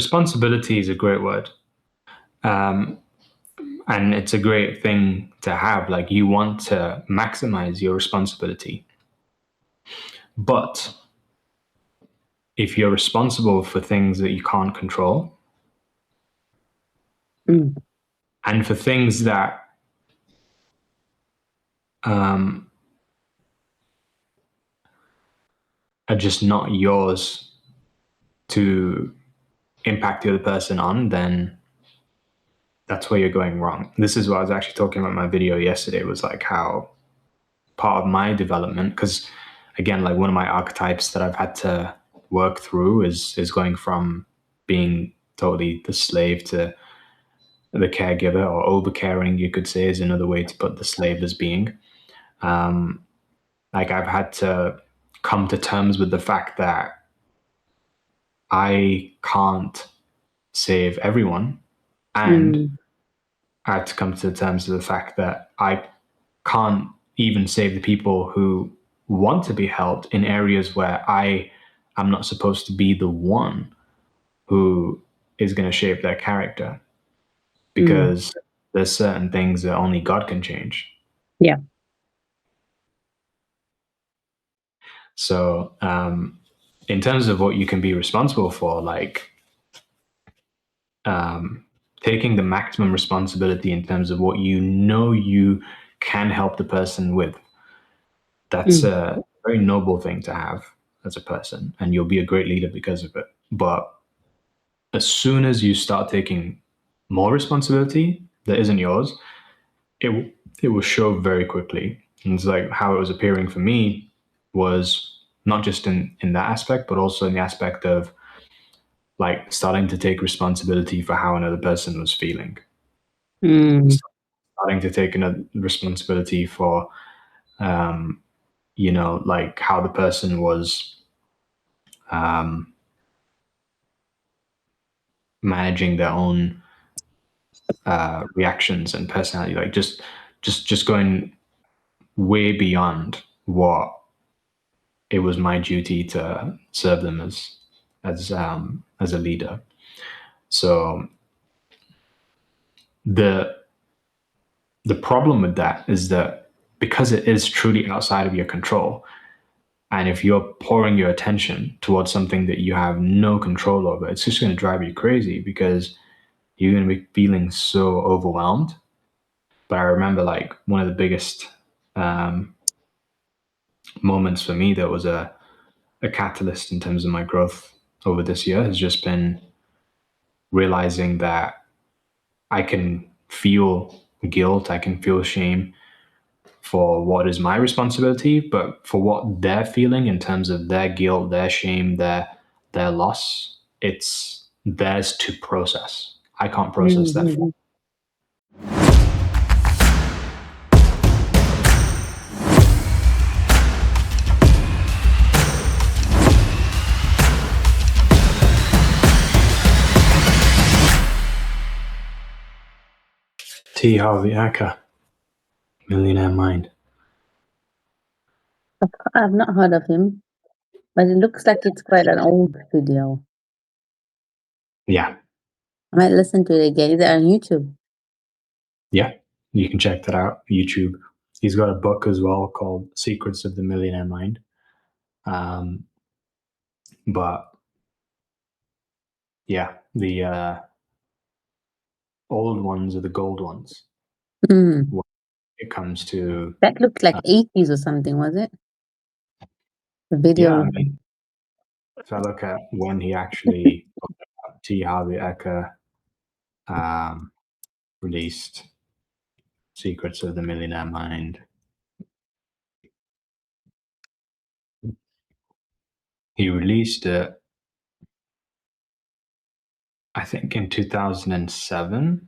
responsibility is a great word. And it's a great thing to have. Like, you want to maximize your responsibility. But if you're responsible for things that you can't control, and for things that are just not yours to impact the other person on, then that's where you're going wrong. This is what I was actually talking about in my video yesterday, was like how part of my development, because again, like one of my archetypes that I've had to work through is going from being totally the slave to the caregiver, or over caring, you could say, is another way to put the slave as being. Like, I've had to come to terms with the fact that I can't save everyone, and I had to come to terms with the fact that I can't even save the people who want to be helped in areas where I am not supposed to be the one who is going to shape their character, because there's certain things that only God can change. Yeah. So in terms of what you can be responsible for, like taking the maximum responsibility in terms of what you know you can help the person with, that's a very noble thing to have as a person, and you'll be a great leader because of it. But as soon as you start taking more responsibility that isn't yours, it will show very quickly. And it's like how it was appearing for me was not just in that aspect, but also in the aspect of like starting to take responsibility for how another person was feeling. Starting to take another responsibility for, like how the person was managing their own reactions and personality, like just going way beyond what it was my duty to serve them as a leader. So the problem with that is that because it is truly outside of your control, and if you're pouring your attention towards something that you have no control over, it's just going to drive you crazy, because you're going to be feeling so overwhelmed. But I remember, like, one of the biggest moments for me that was a catalyst in terms of my growth over this year has just been realizing that I can feel guilt, I can feel shame for what is my responsibility, but for what they're feeling in terms of their guilt, their shame, their loss, it's theirs to process. I can't process that for them. T. Harvey Acker, Millionaire Mind. I've not heard of him, but it looks like it's quite an old video. Yeah. I might listen to it again. Is it on YouTube? Yeah, you can check that out, YouTube. He's got a book as well called Secrets of the Millionaire Mind. But yeah, the old ones are the gold ones. When it comes to that looked like 80s or something, was it? The video. Yeah, I mean, if I look at when he actually T. Harvey Eker released Secrets of the Millionaire Mind, he released it, I think, in 2007.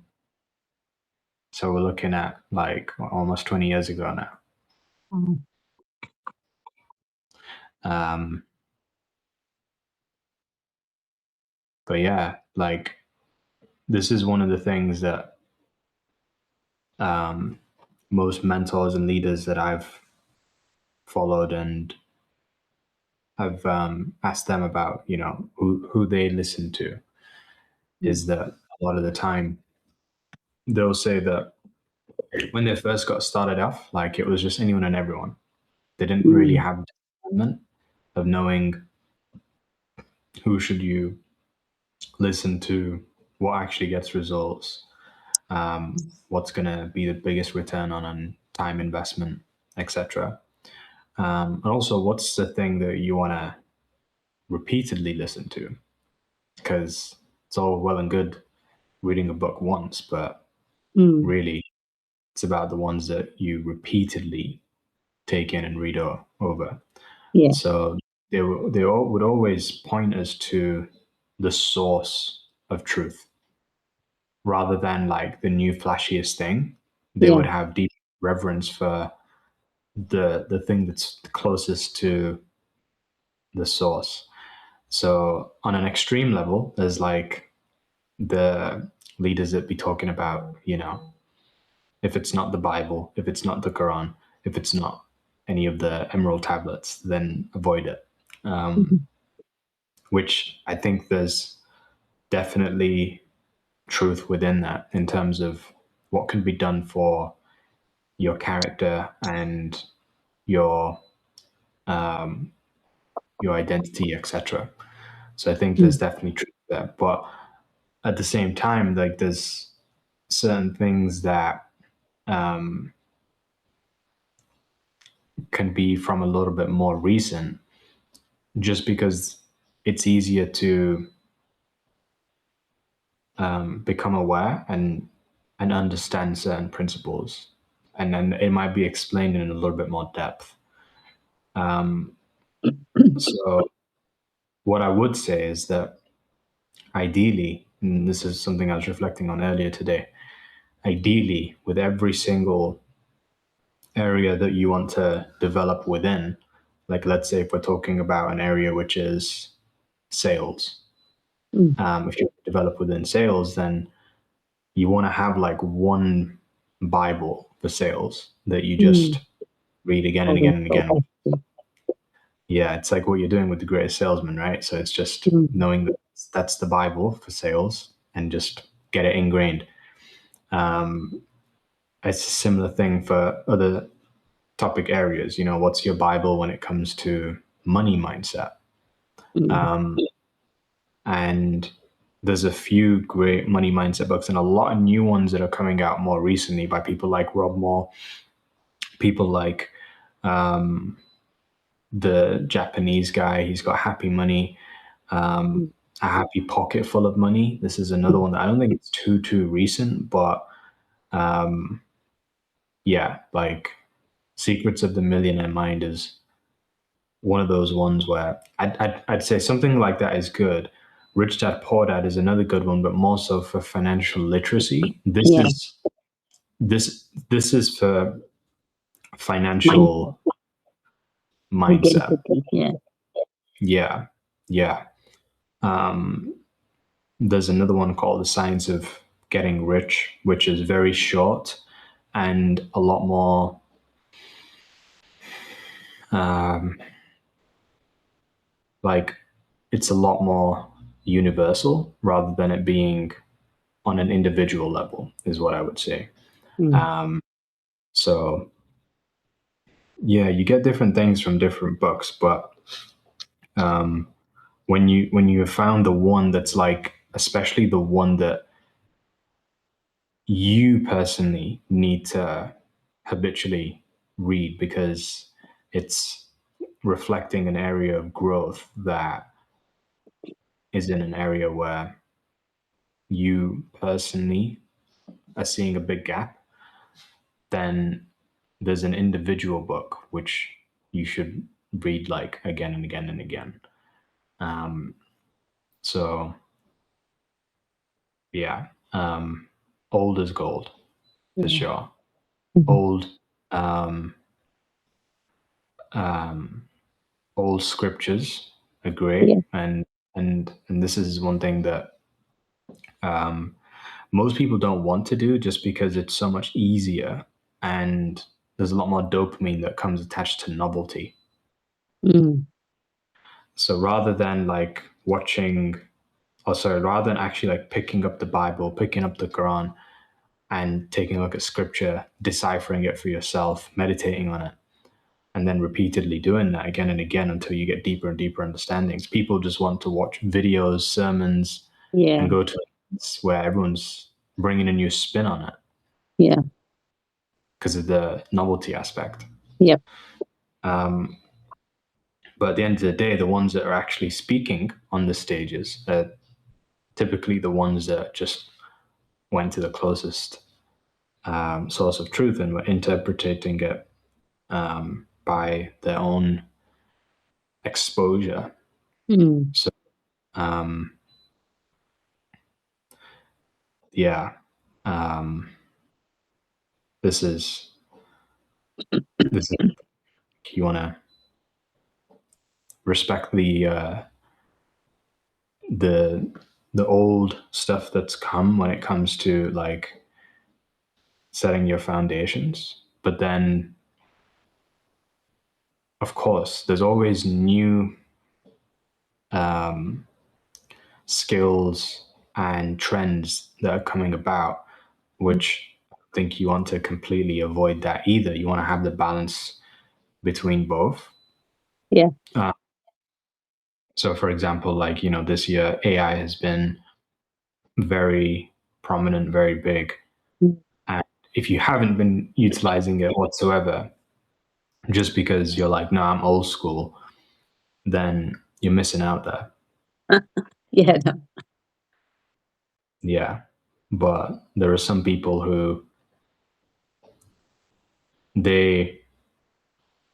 So we're looking at like almost 20 years ago now. But yeah, like, this is one of the things that most mentors and leaders that I've followed and I've asked them about, who they listen to. is that a lot of the time they'll say that when they first got started off, like it was just anyone and everyone. They didn't really have discernment of knowing who should you listen to, what actually gets results, what's going to be the biggest return on time investment, etc. And also, what's the thing that you want to repeatedly listen to? Because it's all well and good reading a book once, but really, it's about the ones that you repeatedly take in and read over. Yeah. So they would always point us to the source of truth rather than like the new flashiest thing. They would Yeah. have deep reverence for the thing that's closest to the source. So on an extreme level, there's like the leaders that be talking about, if it's not the Bible, if it's not the Quran, if it's not any of the emerald tablets, then avoid it. Which I think there's definitely truth within that in terms of what can be done for your character and your your identity, etc. So I think there's definitely truth there. But at the same time, like there's certain things that can be from a little bit more recent, just because it's easier to become aware and understand certain principles, and then it might be explained in a little bit more depth. So what I would say is that ideally, and this is something I was reflecting on earlier today, ideally with every single area that you want to develop within, like let's say if we're talking about an area which is sales, if you develop within sales, then you want to have like one Bible for sales that you just read again and again and again. Yeah, it's like what you're doing with the greatest salesman, right? So it's just knowing that that's the Bible for sales and just get it ingrained. It's a similar thing for other topic areas. What's your Bible when it comes to money mindset? And there's a few great money mindset books and a lot of new ones that are coming out more recently by people like Rob Moore, people like the Japanese guy. He's got Happy Money, A Happy Pocket Full of Money. This is another one that I don't think it's too recent, but yeah, like Secrets of the Millionaire Mind is one of those ones where I'd say something like that is good. Rich Dad Poor Dad is another good one, but more so for financial literacy. This is for financial mindset. Yeah. Yeah, yeah. There's another one called The Science of Getting Rich, which is very short and a lot more like it's a lot more universal rather than it being on an individual level, is what I would say. So yeah, you get different things from different books, but when you have found the one that's like, especially the one that you personally need to habitually read because it's reflecting an area of growth that is in an area where you personally are seeing a big gap, then there's an individual book which you should read like again and again and again. So yeah, old is gold for sure. Old, um, old scriptures are great, and this is one thing that most people don't want to do just because it's so much easier and there's a lot more dopamine that comes attached to novelty. So rather than like watching rather than actually like picking up the Bible, picking up the Quran, and taking a look at scripture, deciphering it for yourself, meditating on it, and then repeatedly doing that again and again until you get deeper and deeper understandings. People just want to watch videos, sermons, Yeah. and go to events where everyone's bringing a new spin on it Yeah. because of the novelty aspect. Yep. But at the end of the day, the ones that are actually speaking on the stages are typically the ones that just went to the closest source of truth and were interpreting it by their own exposure. Mm. So, yeah, this is you want to respect the the old stuff that's come when it comes to like setting your foundations, but then of course there's always new skills and trends that are coming about, which I think you want to completely avoid that either. You want to have the balance between both. Yeah. So for example, like, this year AI has been very prominent, very big. Mm. And if you haven't been utilizing it whatsoever, just because you're like, no, I'm old school, then you're missing out there. Yeah. No. Yeah. But there are some people who they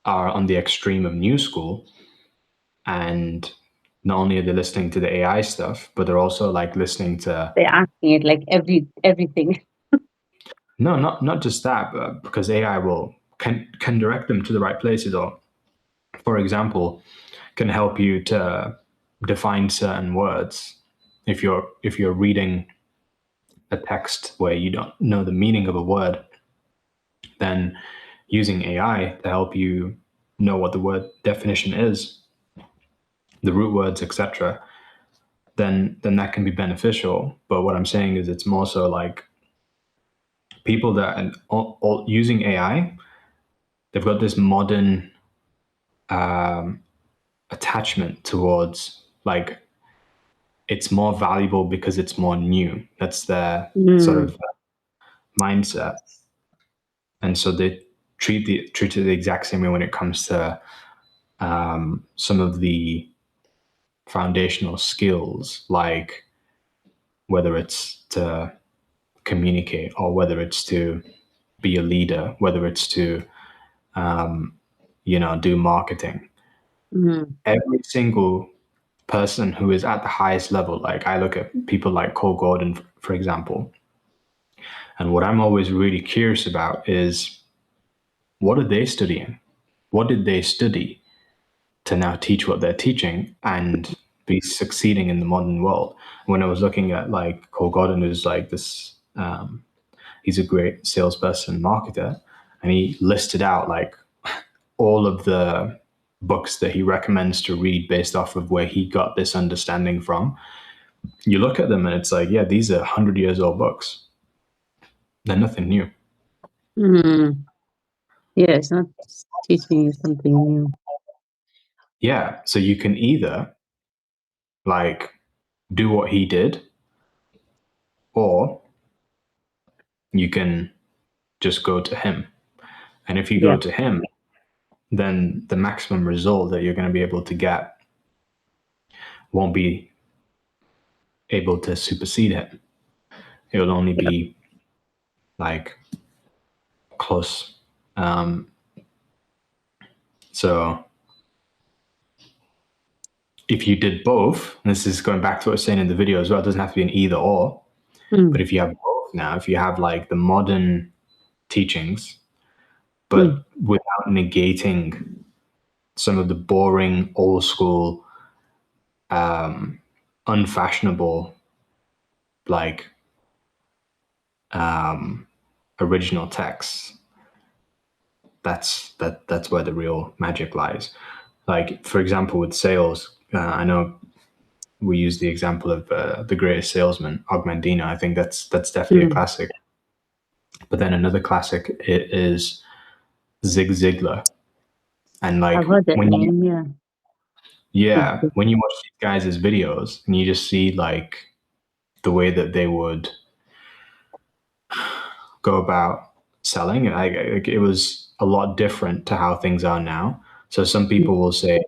are on the extreme of new school, and not only are they listening to the AI stuff, but they're also like listening to They're asking it like everything. no, not just that, but because AI can direct them to the right places, or for example, can help you to define certain words. If you're reading a text where you don't know the meaning of a word, then using AI to help you know what the word definition is, the root words, etc., then that can be beneficial. But what I'm saying is it's more so like people that are all using AI, they've got this modern attachment towards like it's more valuable because it's more new. That's their sort Mm. of mindset, and so they treat it the exact same way when it comes to some of the foundational skills, like whether it's to communicate or whether it's to be a leader, whether it's to do marketing. Mm. Every single person who is at the highest level, like I look at people like Cole Gordon, for example, and what I'm always really curious about is what are they studying? What did they study to now teach what they're teaching and be succeeding in the modern world? When I was looking at like Cole Gordon, who's like this, he's a great salesperson, marketer, and he listed out like all of the books that he recommends to read based off of where he got this understanding from. You look at them and it's like, yeah, these are 100 years old books. They're nothing new. Mm. Yeah, it's not teaching you something new. Yeah. So you can either like do what he did, or you can just go to him. And if you Yeah. go to him, then the maximum result that you're going to be able to get won't be able to supersede it. It will only be like close. So if you did both, and this is going back to what I was saying in the video as well, it doesn't have to be an either or, but Mm. if you have both now, if you have like the modern teachings, Mm. but without negating some of the boring, old school, unfashionable, like original texts, that's where the real magic lies. Like for example, with sales, I know we use the example of The Greatest Salesman, Augmentino. I think that's definitely a classic. But then another classic is Zig Ziglar. And like I've heard that when you, name, yeah. yeah, when you watch these guys' videos and you just see like the way that they would go about selling, it was a lot different to how things are now. So some people will say,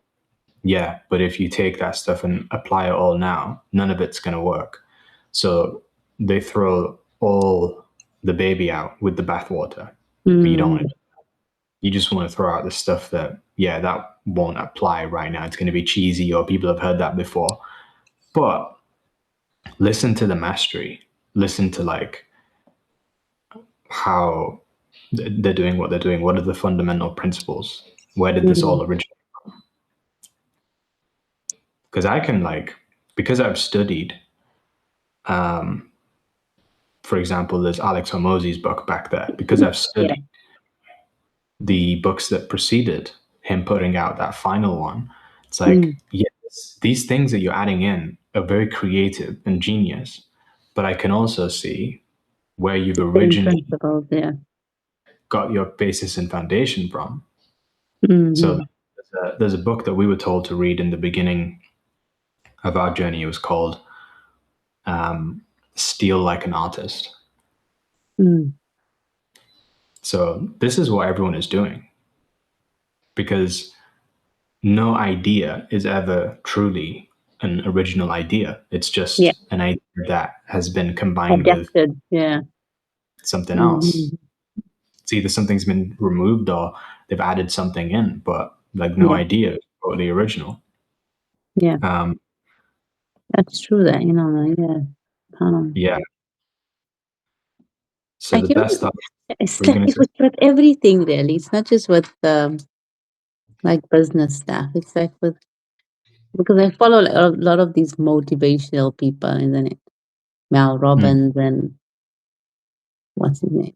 yeah, but if you take that stuff and apply it all now, none of it's going to work. So they throw all the baby out with the bathwater, but you don't want to. You just want to throw out the stuff that, yeah, that won't apply right now. It's going to be cheesy, or people have heard that before. But listen to the mastery. Listen to like how they're doing what they're doing. What are the fundamental principles? Where did this all originate? Because I can like, because I've studied, for example, there's Alex Hormozy's book back there. Because I've studied the books that preceded him putting out that final one, it's like, yes, these things that you're adding in are very creative and genius, but I can also see where you've Same originally principles, yeah. got your basis and foundation from. So Mm-hmm. there's a book that we were told to read in the beginning of our journey. It was called Steal Like an Artist. So this is what everyone is doing, because no idea is ever truly an original idea. It's Yeah, just an idea that has been combined with adapted, yeah. something else. Mm-hmm. It's either something's been removed or they've added something in, but like no Yeah, idea is totally original. yeah. Um, That's true that, yeah. yeah. So Like, the best stuff. it's We're like gonna say, with everything really. It's not just with like business stuff. It's like with because I follow a lot of these motivational people, isn't it? Mel mm, Robbins and what's his name?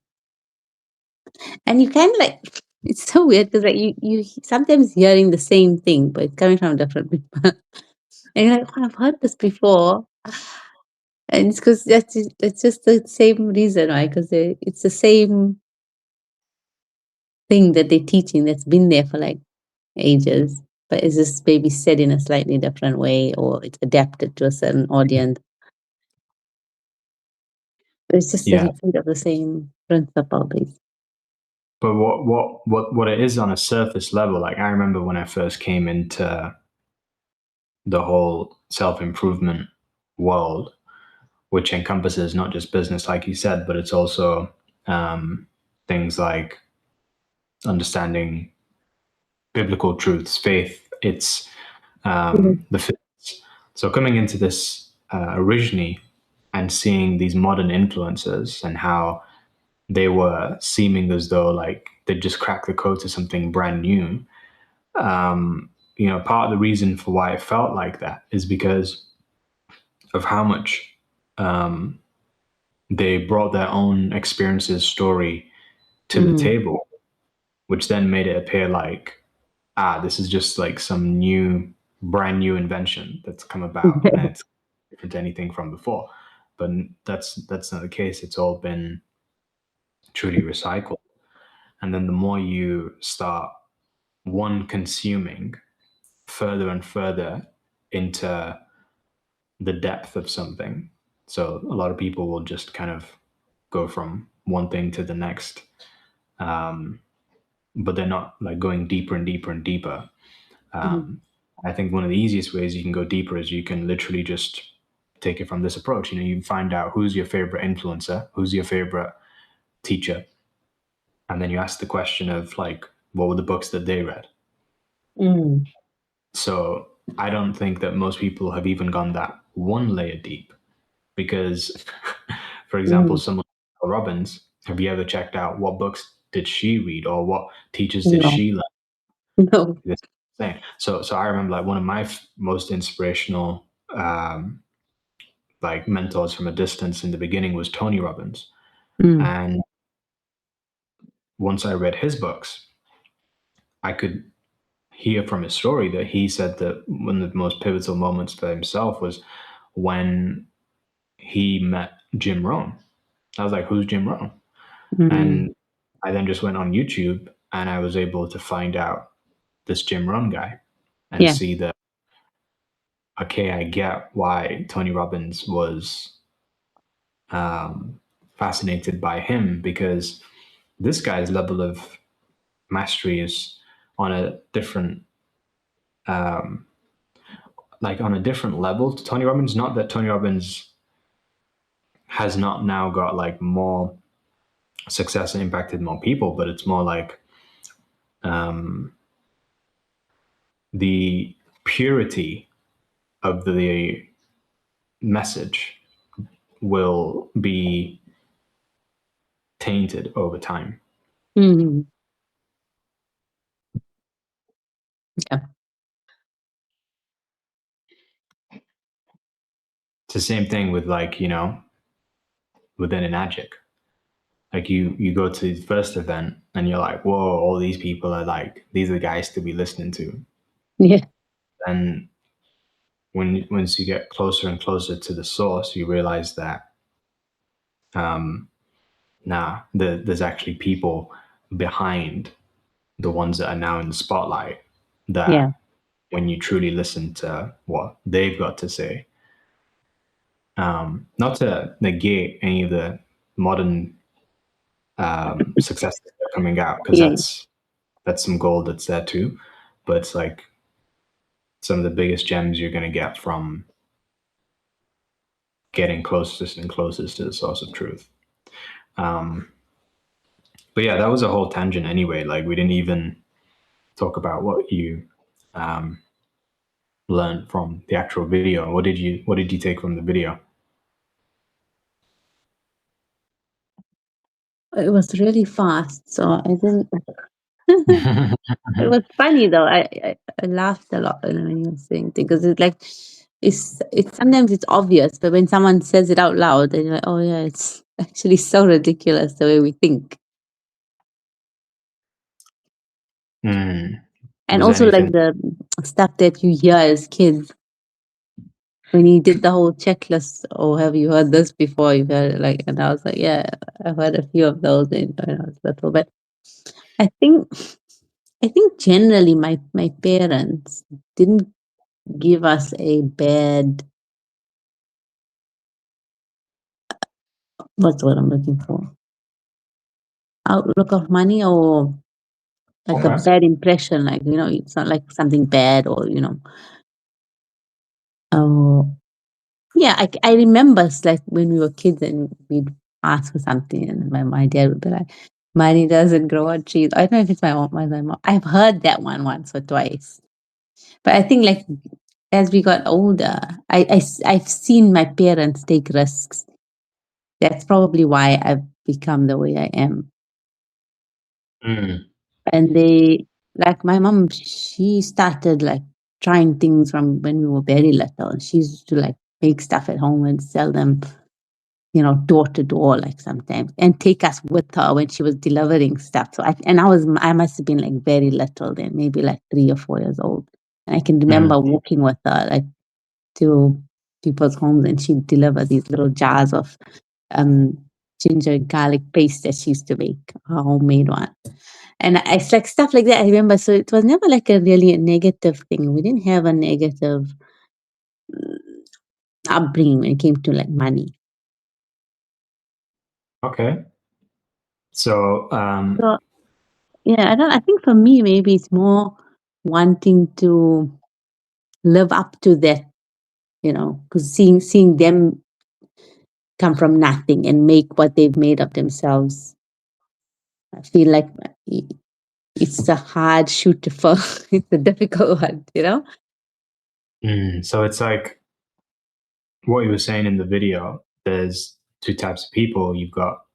And you kind of like it's so weird because like you sometimes hearing the same thing, but it's coming from different people, and you're like, oh, I've heard this before, and it's because that's just the same reason, right? Because it's the same thing that they're teaching that's been there for like ages, but it's just maybe said in a slightly different way or it's adapted to a certain audience. But it's just a yeah. repeat of the same principle, basically. But what it is on a surface level, like I remember when I first came into the whole self-improvement world, which encompasses not just business, like you said, but it's also things like understanding biblical truths, faith. It's the physics. So coming into this originally and seeing these modern influences and how they were seeming as though like they just cracked the code to something brand new. Part of the reason for why it felt like that is because of how much they brought their own experiences, story to the Mm. table, which then made it appear like, this is just like some brand new invention that's come about, and it's different to anything from before. But that's not the case. It's all been truly recycled. And then the more you start consuming further and further into the depth of something. So a lot of people will just kind of go from one thing to the next, but they're not like going deeper and deeper and deeper. Mhm. I think one of the easiest ways you can go deeper is you can literally just take it from this approach. You find out who's your favorite influencer, who's your favorite teacher, and then you ask the question of like, what were the books that they read? Mm. So I don't think that most people have even gone that one layer deep because, for example, Mm. someone like Mel Robbins, have you ever checked out what books did she read or what teachers did No, she learn? no. This thing. So I remember like one of my most inspirational like mentors from a distance in the beginning was Tony Robbins, Mm. and once I read his books, I could hear from his story that he said that one of the most pivotal moments for himself was when he met Jim Rohn. I was like, who's Jim Rohn? Mm. And I then just went on YouTube and I was able to find out this Jim Rohn guy and Yeah. see that, okay, I get why Tony Robbins was fascinated by him, because this guy's level of mastery is on a different, like on a different level to Tony Robbins. Not that Tony Robbins has not now got like more success and impacted more people, but it's more like the purity of the message will be tainted over time. Mm. Yeah. It's the same thing with like, within an magic. Like you go to the first event and you're like, whoa, all these people are like, these are the guys to be listening to. Yeah. And once you get closer and closer to the source, you realize that there's actually people behind the ones that are now in the spotlight, Yeah. that when you truly listen to what they've got to say, not to negate any of the modern successes that are coming out, because Yeah. that's some gold that's there too, but it's like some of the biggest gems you're going to get from getting closest and closest to the source of truth. But yeah, that was a whole tangent anyway. Like we didn't even talk about what you learned from the actual video. What did you take from the video? It was really fast, so I didn't. It was funny though. I laughed a lot when you were saying things, because it's sometimes it's obvious, but when someone says it out loud, then you're like, oh yeah, it's actually so ridiculous the way we think. And Was there also like anything? the stuff that you hear as kids when he did the whole checklist. Oh, have you heard this before? You've heard it, like, and I was like, yeah, I've heard a few of those when I was little. But I think I think generally my parents didn't give us a bad, what's the word I'm looking for? Outlook of money, or like a Okay. bad impression, like, it's not like something bad, or, oh, yeah, I remember like when we were kids and we'd ask for something and my dad would be like, money doesn't grow on trees. I don't know if it's my mom, my mom. I've heard that one once or twice. But I think like as we got older, I've seen my parents take risks. That's probably why I've become the way I am. Mm. And they, like my mom, she started like trying things from when we were very little. She used to like make stuff at home and sell them, door to door, like sometimes, and take us with her when she was delivering stuff. So I must have been like very little then, maybe like 3 or 4 years old. And I can Mm. remember walking with her like to people's homes, and she'd deliver these little jars of um, ginger garlic paste that she used to make, a homemade one. And it's like stuff like that I remember. So it was never like a negative thing. We didn't have a negative upbringing when it came to like money. Okay. So, So yeah, I think for me maybe it's more wanting to live up to that, because seeing them come from nothing and make what they've made of themselves. I feel like it's a hard shoot to fall. It's a difficult one. so it's like what you were saying in the video. There's two types of people. You've got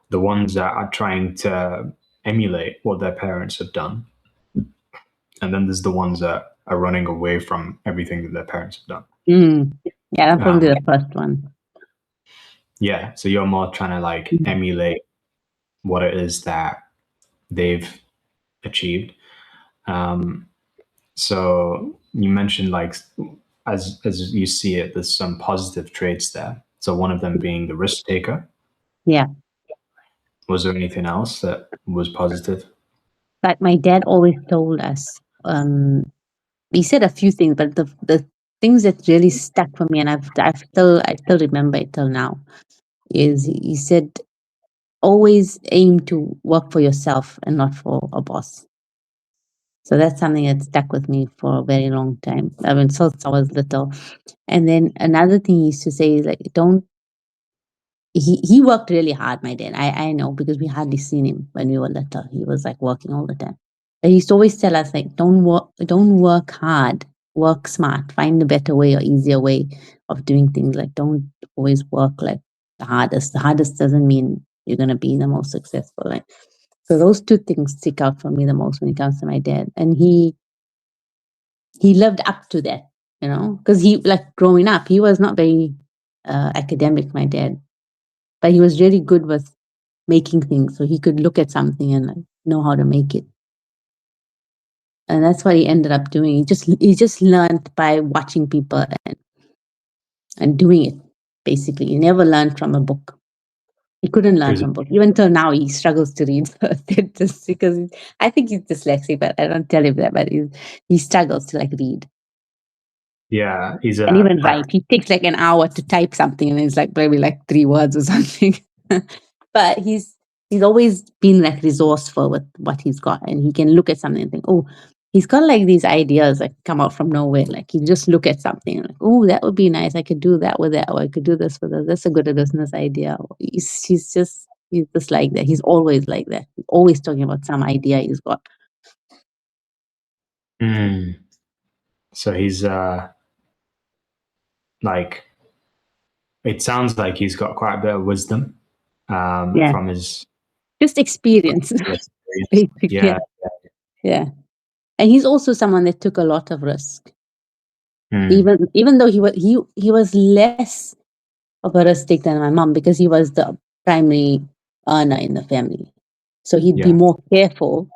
the ones that are trying to emulate what their parents have done, and then there's the ones that are running away from everything that their parents have done. Mm. Yeah, that's probably Um, the first one. yeah, so you're more trying to like Mm. emulate what it is that they've achieved. Um, So you mentioned like as you see it, there's some positive traits there. So one of them being the risk taker. Yeah. Was there anything else that was positive? But my dad always told us, he said a few things, but the things that really stuck for me, and I still remember it till now, is he said, always aim to work for yourself and not for a boss. So that's something that stuck with me for a very long time. I mean, since I was little. And then another thing he used to say is like, don't. He worked really hard, my dad. I know because we hardly seen him when we were little. He was like working all the time. But he used to always tell us like, don't work hard, work smart, find a better way or easier way of doing things. Like, don't always work like the hardest. The hardest doesn't mean you're gonna be the most successful. Like, so those two things stick out for me the most when it comes to my dad. And he lived up to that, because he, like, growing up, he was not very academic, my dad, but he was really good with making things. So he could look at something and like know how to make it. And that's what he ended up doing. He just learned by watching people and doing it. Basically, he never learned from a book. He couldn't learn There's from books. Even till now, he struggles to read. Just because I think he's dyslexic, but I don't tell him that. But he struggles to like read yeah, he's and a even write. He takes like an hour to type something, and it's like maybe like 3 words or something. But he's always been like resourceful with what he's got, and he can look at something and think, oh, he's got like these ideas like come out from nowhere. Like he just look at something and like, oh, that would be nice. I could do that with that, or I could do this with that. That's a good business idea. He's just like that. He's always like that. He's always talking about some idea he's got. mm, so he's like it sounds like he's got quite a bit of wisdom Yeah, from his just experience, experience. basically. Yeah. Yeah, yeah. And he's also someone that took a lot of risk. Mm, Even though he was less of a risk taker than my mom because he was the primary earner in the family. So he'd be yeah. more careful,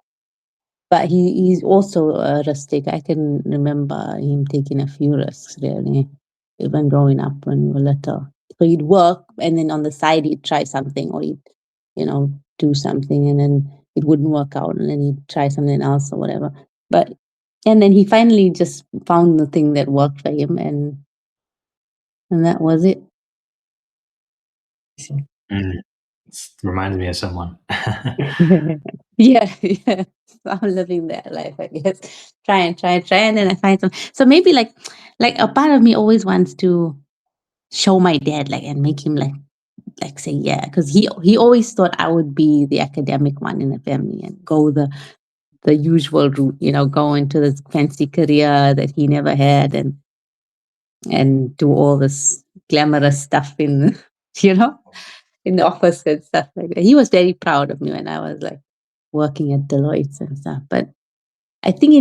but he's also a risk taker. I can remember him taking a few risks really, even growing up when we were little. So he'd work and then on the side he'd try something or he'd do something and then it wouldn't work out and then he'd try something else or whatever. But and then he finally just found the thing that worked for him and that was it. Mm. It reminds me of someone. Yeah, yeah. So I'm living that life, I guess. Try, and then I find some. So maybe like a part of me always wants to show my dad, like, and make him like say yeah, because he always thought I would be the academic one in the family and go the usual route, go into this fancy career that he never had and do all this glamorous stuff in you know in the office and stuff like that. He was very proud of me when I was like working at Deloitte and stuff. But I think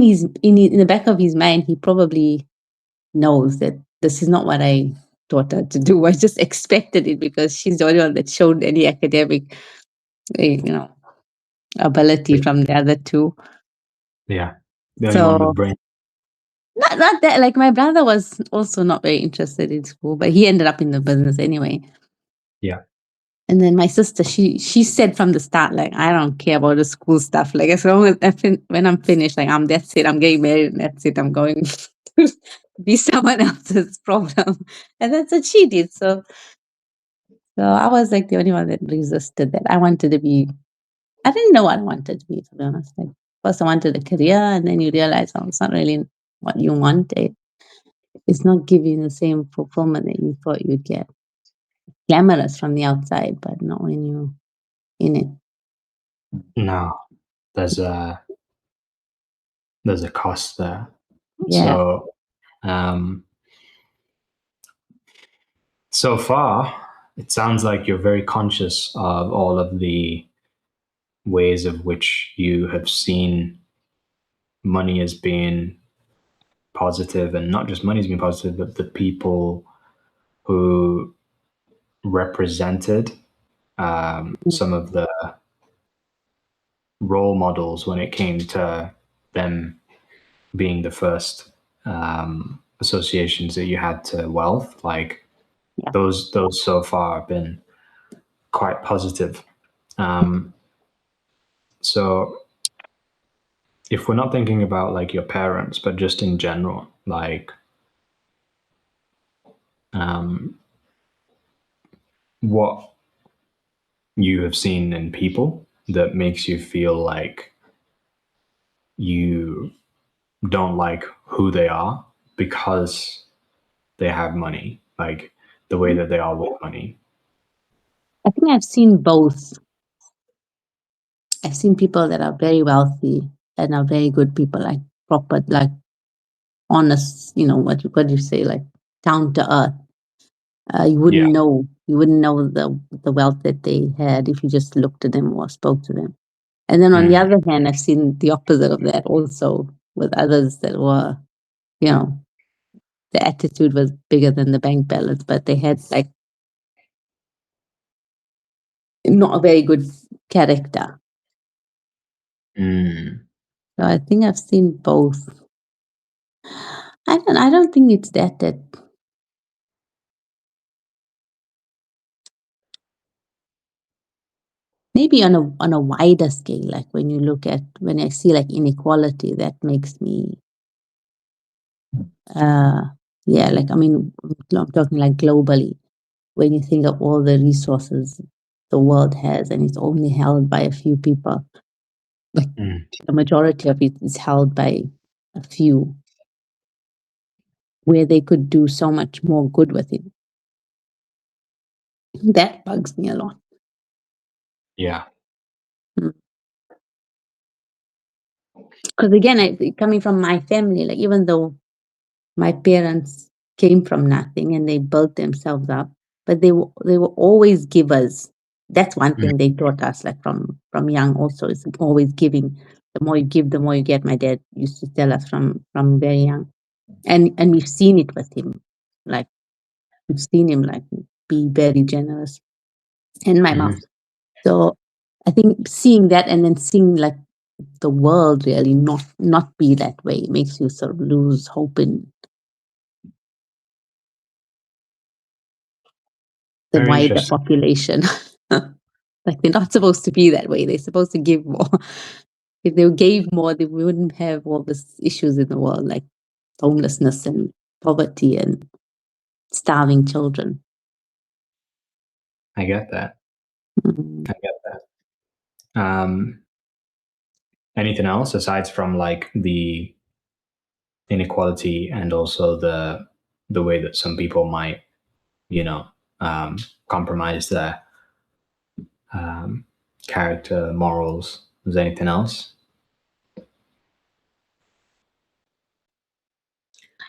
in the back of his mind, he probably knows that this is not what I taught her to do. I just expected it because she's the only one that showed any academic, ability from the other two. Yeah. The only one So with brain. not that like my brother was also not very interested in school, but he ended up in the business anyway. Yeah. And then my sister, she said from the start, like, I don't care about the school stuff. Like, as long as when I'm finished, like, that's it. I'm getting married and that's it. I'm going to be someone else's problem. And that's what she did. So I was like the only one that resisted that. I didn't know what I wanted to be, to be honest. Like, first I wanted a career and then you realize, oh, it's not really what you wanted. It's not giving the same fulfillment that you thought you'd get. Glamorous from the outside, but not when you're in it. No, there's a there's a cost there. Yeah. So um, so far, it sounds like you're very conscious of all of the ways of which you have seen money as being positive, and not just money as being positive, but the people who represented some of the role models when it came to them being the first associations that you had to wealth, like Yeah. those so far have been quite positive. So if we're not thinking about like your parents, but just in general, like what you have seen in people that makes you feel like you don't like who they are because they have money, like the way that they are with money. I think I've seen both. I've seen people that are very wealthy and are very good people, like proper, like honest, what do you say, like down to earth. You Yeah. wouldn't know the wealth that they had if you just looked at them or spoke to them. And then on the other hand, I've seen the opposite of that also with others that were, you know, the attitude was bigger than the bank balance, but they had like not a very good character. So I think I've seen both. I don't think it's that maybe on a wider scale, like when I see like inequality, that makes me yeah, like I mean, I'm talking like globally, when you think of all the resources the world has and it's only held by a few people, like the majority of it is held by a few, where they could do so much more good with it. That bugs me a lot. Yeah. Because again, coming from my family, like even though my parents came from nothing and they built themselves up, but they were always givers. That's one thing they taught us, like from young. Also, is always giving. The more you give, the more you get. My dad used to tell us from very young, and we've seen it with him. Like we've seen him like be very generous, and my mom. So I think seeing that and then seeing like the world really not be that way makes you sort of lose hope in the Very wider interesting. population. Like they're not supposed to be that way. They're supposed to give more. If they gave more, we wouldn't have all these issues in the world like homelessness and poverty and starving children. I get that. Mm. I get that. Anything else aside from like the inequality and also the way that some people might, you know, compromise their um, character, morals? Is there anything else?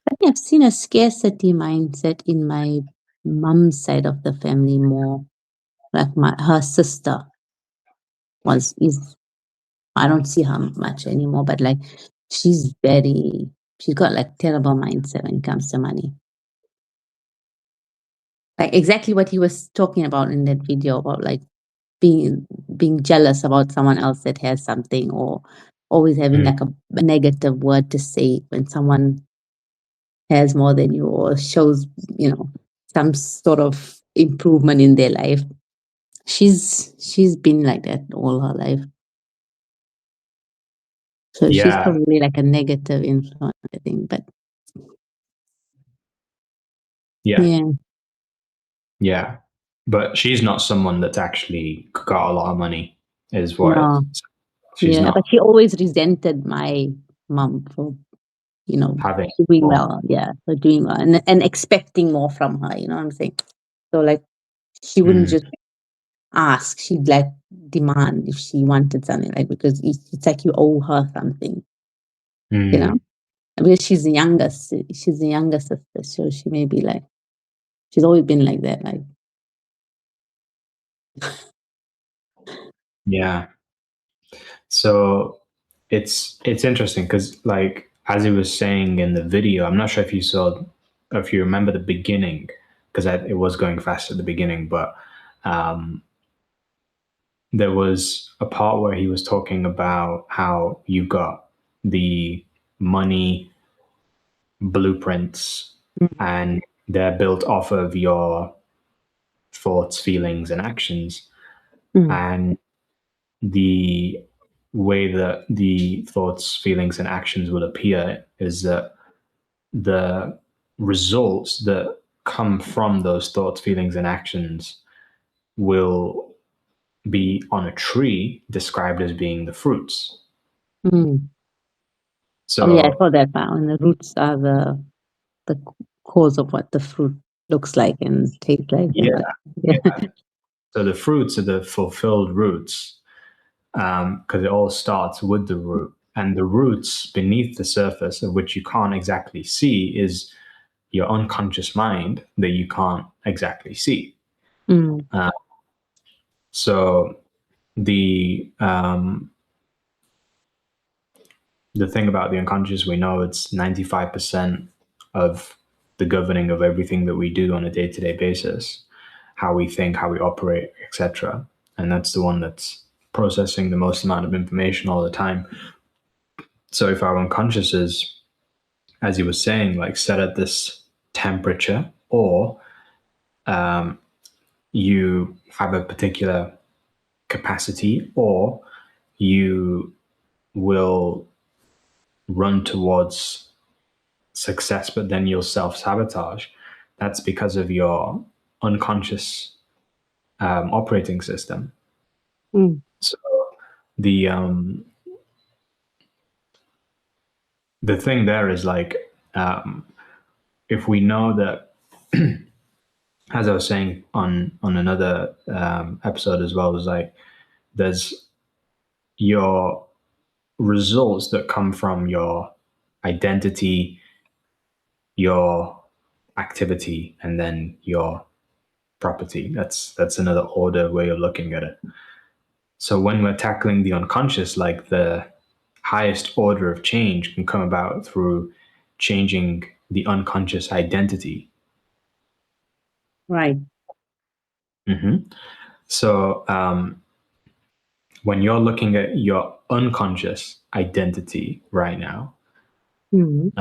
I think I've seen a scarcity mindset in my mum's side of the family more. Like her sister is I don't see her much anymore, but like she's she's got like terrible mindset when it comes to money. Like exactly what he was talking about in that video about like being being jealous about someone else that has something, or always having like a negative word to say when someone has more than you or shows, some sort of improvement in their life. She's been like that all her life. So she's Yeah, probably like a negative influence, I think. But yeah, yeah, yeah. But she's not someone that's actually got a lot of money, is what no, she's yeah. But not she always resented my mom for, having doing more. well. Yeah, for doing well and expecting more from her. You know what I'm saying? So like she wouldn't Mm, just ask; she'd like demand if she wanted something, like because it's like you owe her something. You know, mm, because she's the youngest. She's the younger sister, so she may be like she's always been like that. Like yeah. So it's interesting because like as he was saying in the video, I'm not sure if you saw, if you remember the beginning, because it was going fast at the beginning, but um, there was a part where he was talking about how you got the money blueprints, and they're built off of your thoughts, feelings, and actions. Mm. And the way that the thoughts, feelings, and actions will appear is that the results that come from those thoughts, feelings, and actions will be on a tree described as being the fruits. Mm. Oh yeah, I So saw that part. And the roots are the cause of what the fruit looks like and tastes like. yeah, Yeah. yeah. So the fruits are the fulfilled roots, because it all starts with the root. And the roots beneath the surface, of which you can't exactly see, is your unconscious mind that you can't exactly see. Mm. So the thing about the unconscious, we know it's 95% of the governing of everything that we do on a day-to-day basis, how we think, how we operate, etc. And that's the one that's processing the most amount of information all the time. So if our unconscious is, as you were saying, like set at this temperature, or you have a particular capacity, or you will run towards success, but then you'll self sabotage. That's because of your unconscious operating system. Mm. So the the thing there is like, if we know that, as I was saying on another episode as well, is like there's your results that come from your identity, your activity, and then your property. That's another order way of looking at it. So when we're tackling the unconscious, like the highest order of change can come about through changing the unconscious identity. Right. So when you're looking at your unconscious identity right now, Mm.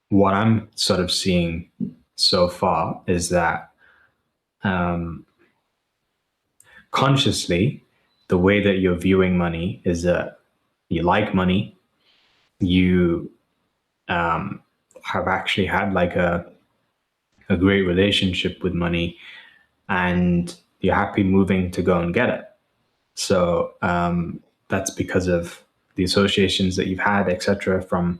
what I'm sort of seeing so far is that consciously, the way that you're viewing money is that you like money, you have actually had like a great relationship with money, and you're happy moving to go and get it. So that's because of the associations that you've had, etc., from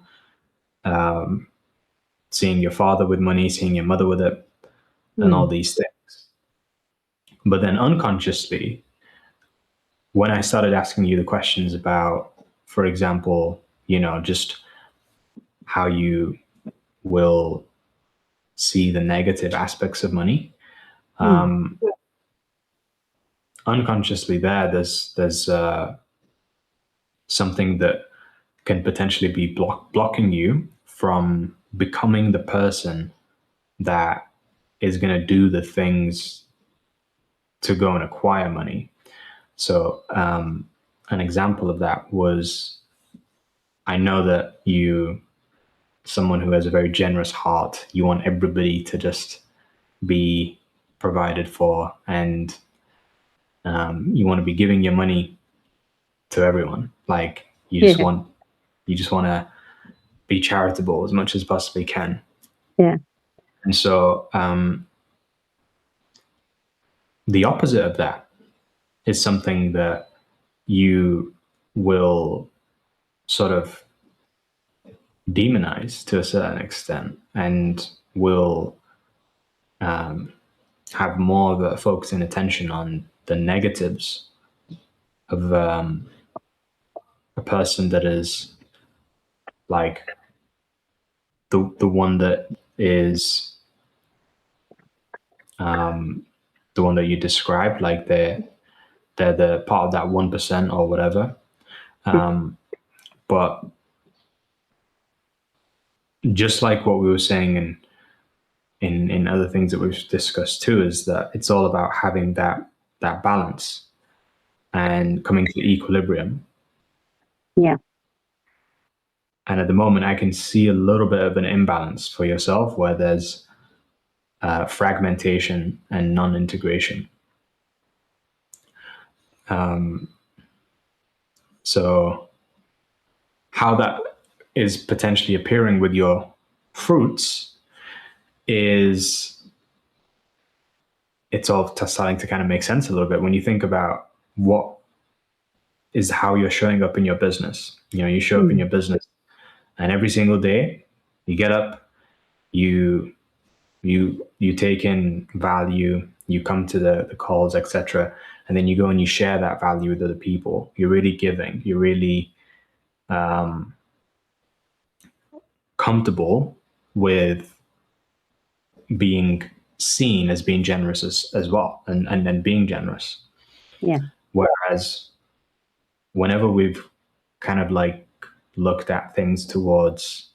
seeing your father with money, seeing your mother with it, and all Mm. these things. But then unconsciously, when I started asking you the questions about, for example, just how you will see the negative aspects of money, Mm. unconsciously there's something that can potentially be blocking you from becoming the person that is going to do the things to go and acquire money. So an example of that was, I know that you, someone who has a very generous heart, you want everybody to just be provided for, and you want to be giving your money to everyone. Like Yeah. you just want to be charitable as much as possibly can. Yeah. And so the opposite of that is something that you will sort of demonize to a certain extent, and will have more of a focus and attention on the negatives of a person that is like the one that is the one that you described, like they're the part of that 1% or whatever. But just like what we were saying in other things that we've discussed too, is that it's all about having that balance and coming to equilibrium. Yeah. And at the moment, I can see a little bit of an imbalance for yourself where there's fragmentation and non-integration. So how that is potentially appearing with your fruits is it's all starting to kind of make sense a little bit when you think about what is how you're showing up in your business. You show up in your business, and every single day you get up, you take in value, you come to the calls, etc., and then you go and you share that value with other people. You're really giving. You're really comfortable with being seen as being generous as well, and then being generous. Yeah. Whereas whenever we've kind of like looked at things towards,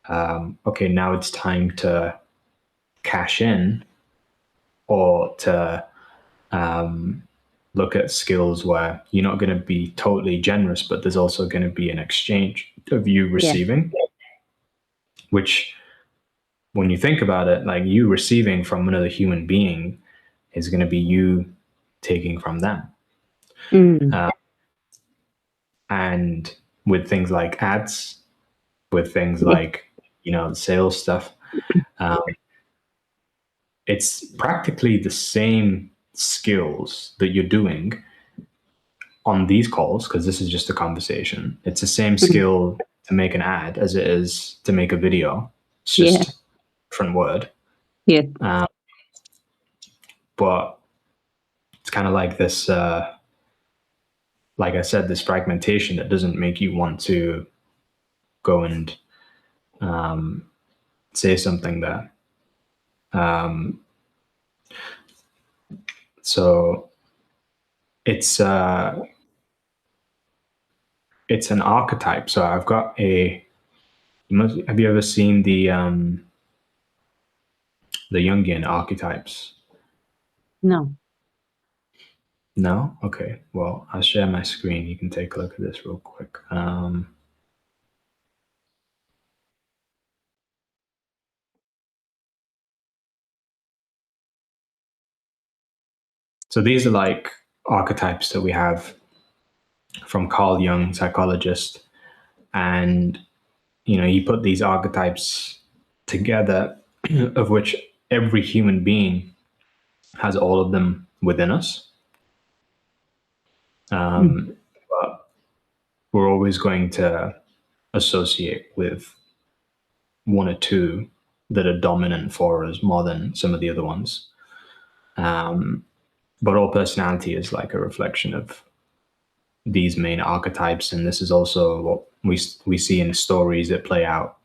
okay, now it's time to cash in, or to look at skills where you're not going to be totally generous, but there's also going to be an exchange of you Yeah. receiving, which when you think about it, like you receiving from another human being is going to be you taking from them. And with things like ads, with things Yeah. like, sales stuff, it's practically the same skills that you're doing on these calls, because this is just a conversation. It's the same skill to make an ad as it is to make a video. It's Yeah. just different word. Yeah. But it's kind of like this, like I said, this fragmentation that doesn't make you want to go and say something there. So it's an archetype. So I've got have you ever seen the Jungian archetypes? No. No? Okay. Well, I'll share my screen. You can take a look at this real quick. So these are like archetypes that we have from Carl Jung, psychologist, and he put these archetypes together, of which every human being has all of them within us. But we're always going to associate with one or two that are dominant for us more than some of the other ones. But all personality is like a reflection of these main archetypes, and this is also what we see in the stories that play out,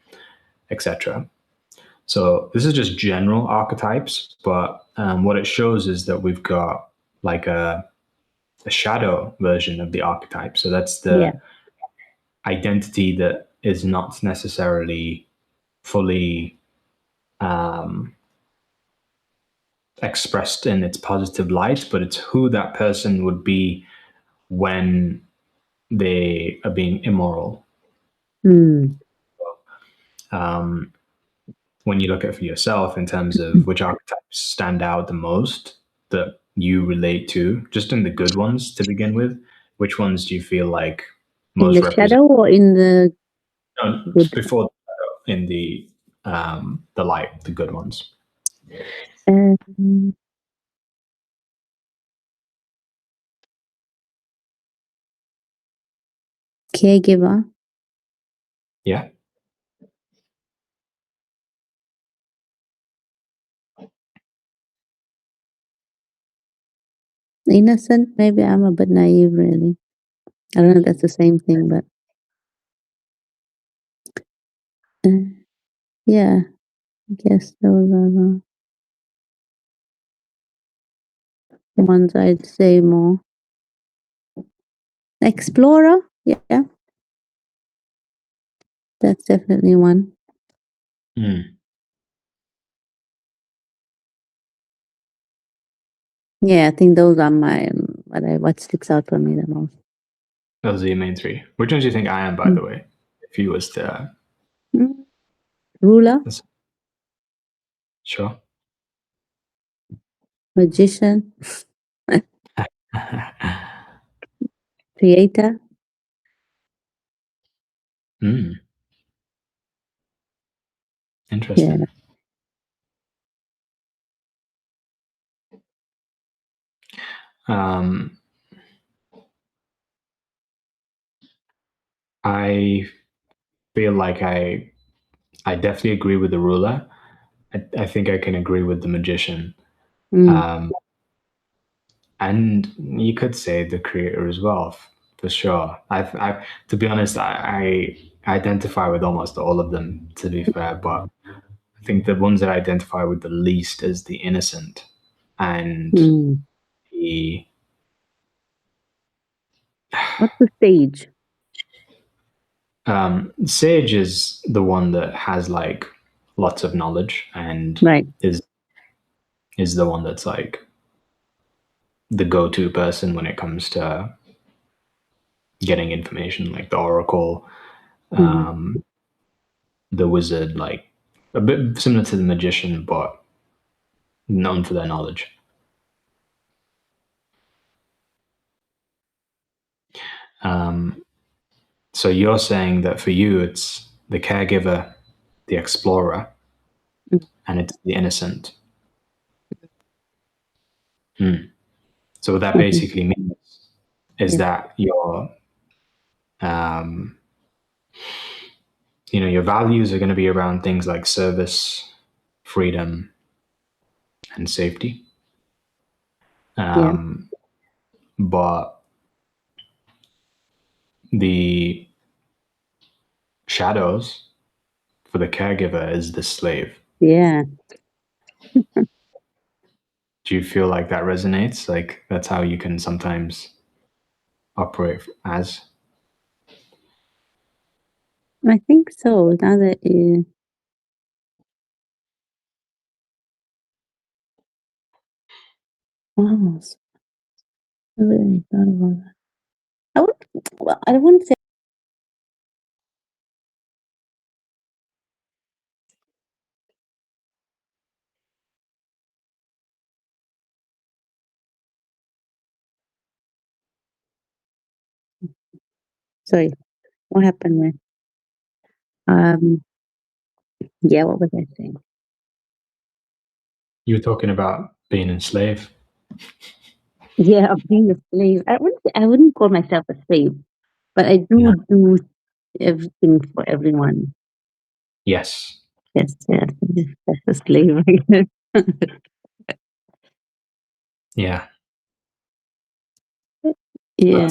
etc. So this is just general archetypes, but what it shows is that we've got like a shadow version of the archetype. So that's Yeah. the identity that is not necessarily fully expressed in its positive light, but it's who that person would be when they are being immoral. When you look at it for yourself in terms of which archetypes stand out the most that you relate to, just in the good ones to begin with, which ones do you feel like In most the represent? shadow or in the No, good? before in the light, the good ones. Um, Caregiver. Yeah. Innocent. Maybe I'm a bit naive, really. I don't know if that's the same thing, but yeah, I guess those are the ones I'd say more. Explorer. Yeah, that's definitely one. Yeah, I think those are my what sticks out for me the most. Those are your main three. Which ones do you think I am, by Mm. the way? If you was to Ruler, sure. magician, creator. Yeah. Interesting. Um, I feel like I definitely agree with the ruler. I think I can agree with the magician. Mm. Um, and you could say the creator as well, for sure. To be honest, I identify with almost all of them, to be fair, but I think the ones that I identify with the least is the innocent and Mm. the What's the stage? sage is the one that has like lots of knowledge and Right. is the one that's like the go-to person when it comes to getting information, like the oracle, Mm. um, the wizard, like a bit similar to the magician, but known for their knowledge. Um, so you're saying that for you, it's the caregiver, the explorer, Mm. and it's the innocent. Hmm. So what that Mhm. basically means is Yeah. that um, your values are going to be around things like service, freedom, and safety. Yeah. Um, but the shadows for the caregiver is the slave. Yeah. Do you feel like that resonates? Like that's how you can sometimes operate as? I think so. Now that you, wow, I really thought about that. I would, well, I wouldn't say, sorry, what happened there? Yeah, what was I saying? You were talking about being enslaved. Yeah, of being a slave. I wouldn't call myself a slave, but I No. do everything for everyone. Yes. Yes, yes, that's a slave, I guess. Yeah. Yeah.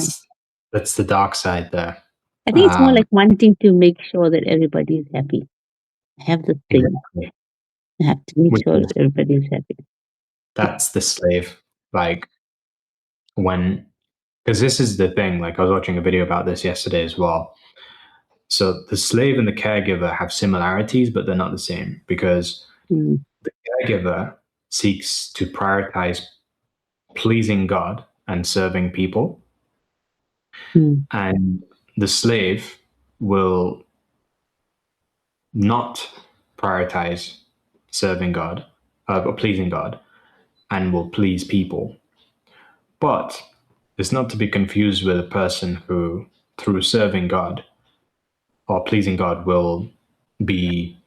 That's the dark side there. I think it's more Um, like wanting to make sure that everybody is happy. I have this thing. exactly. I have to make Which sure is that everybody is happy. that's the slave. Like when because this is the thing. Like I was watching a video about this yesterday as well. So the slave and the caregiver have similarities, but they're not the same because Mm, the caregiver seeks to prioritize pleasing God and serving people, mm, and the slave will not prioritize serving God or pleasing God and will please people. But it's not to be confused with a person who, through serving God or pleasing God, will be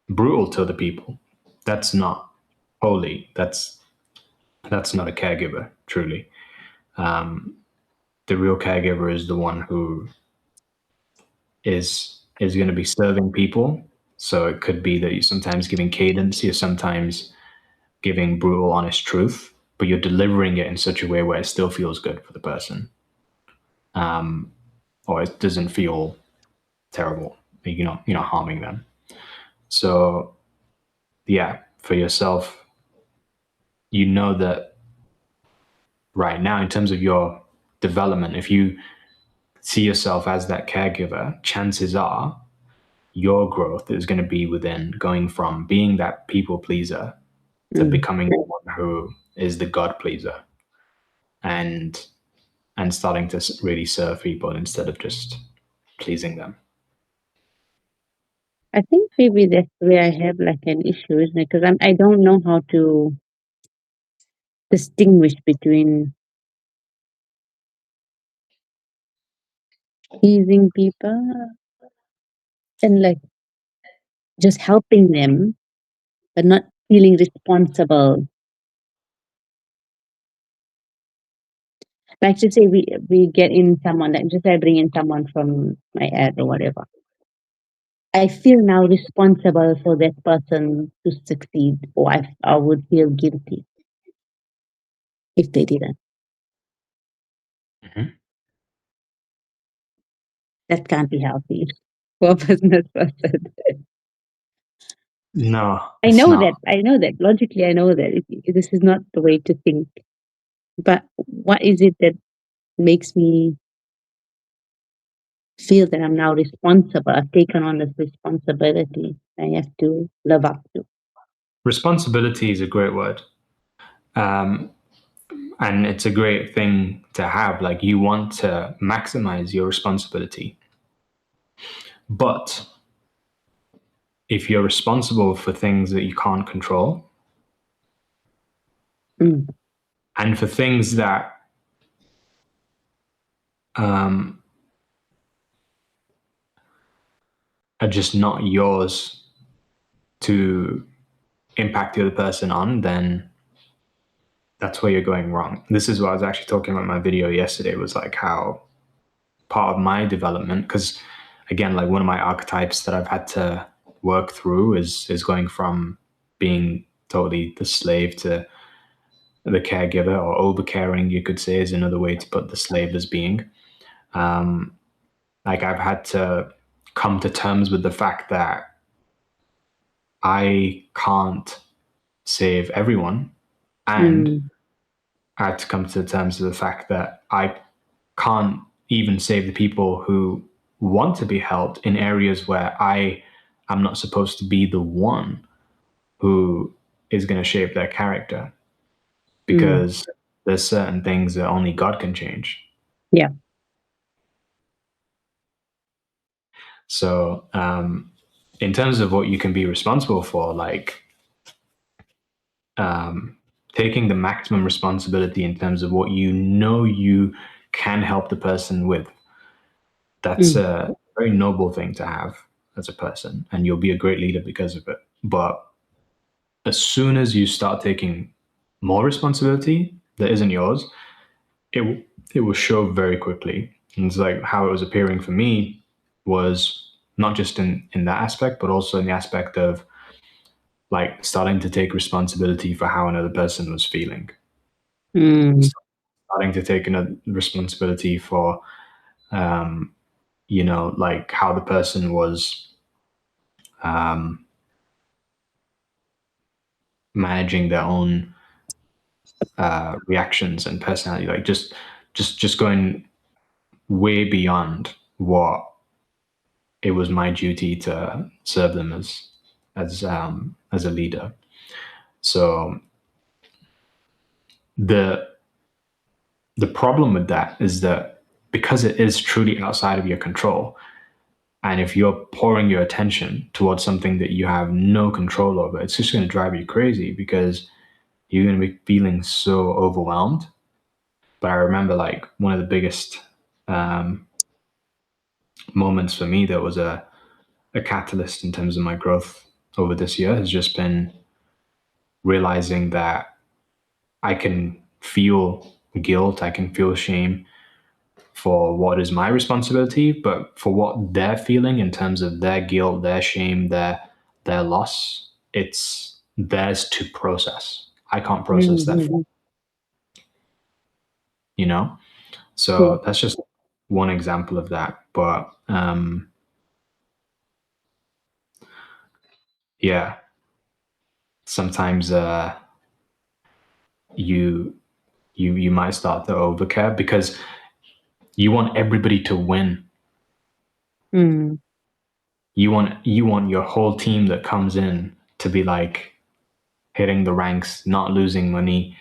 brutal to the people. That's not holy. That's not a caregiver, truly. The real caregiver is the one who is going to be serving people. So it could be that you're sometimes giving cadence, you're sometimes giving brutal, honest truth, but you're delivering it in such a way where it still feels good for the person, or it doesn't feel terrible. You're not harming them. So yeah, for yourself, you know that right now, in terms of your development, if you see yourself as that caregiver, chances are your growth is going to be within going from being that people pleaser to mm, becoming the one who is the God pleaser. And and starting to really serve people instead of just pleasing them. I think maybe that's where I have like an issue, isn't it? Because I don't know how to distinguish between pleasing people and like just helping them, but not feeling responsible. Like to say we get in someone, like just say I bring in someone from my ad or whatever. I feel now responsible for that person to succeed, or I would feel guilty if they didn't. Mm-hmm. That can't be healthy for a business person. No, I it's know that. not. I know that. Logically, I know that this is not the way to think. But what is it that makes me feel that I'm now responsible? I've taken on this responsibility I have to live up to. Responsibility is a great word. Um, and it's a great thing to have. Like, you want to maximize your responsibility. But if you're responsible for things that you can't control, Mm, and for things that um, are just not yours to impact the other person on, then that's where you're going wrong. This is what I was actually talking about in my video yesterday, was like how part of my development, because again, like one of my archetypes that I've had to work through is going from being totally the slave to the caregiver, or over caring, you could say, is another way to put the slave as being. Like, I've had to come to terms with the fact that I can't save everyone, and mm, I had to come to terms with the fact that I can't even save the people who want to be helped in areas where I am not supposed to be the one who is going to shape their character, mm. because there's certain things that only God can change. Yeah. So, in terms of what you can be responsible for, like taking the maximum responsibility in terms of what you know you can help the person with, that's Mm, a very noble thing to have as a person, and you'll be a great leader because of it. But as soon as you start taking more responsibility that isn't yours, it will show very quickly. And it's like how it was appearing for me was not just in that aspect, but also in the aspect of like starting to take responsibility for how another person was feeling, mm, starting to take another responsibility for like how the person was managing their own reactions and personality, like just going way beyond what it was my duty to serve them as a leader. So the the problem with that is that because it is truly outside of your control, and if you're pouring your attention towards something that you have no control over, it's just going to drive you crazy, because you're going to be feeling so overwhelmed. But I remember, like, one of the biggest um, moments for me that was a catalyst in terms of my growth over this year has just been realizing that I can feel guilt, I can feel shame for what is my responsibility, but for what they're feeling in terms of their guilt, their shame, their loss, it's theirs to process. I can't process that for mm, you know. yeah. So that's just one example of that. But yeah, sometimes you you might start to overcare because you want everybody to win. Mm, You want your whole team that comes in to be like hitting the ranks, not losing money,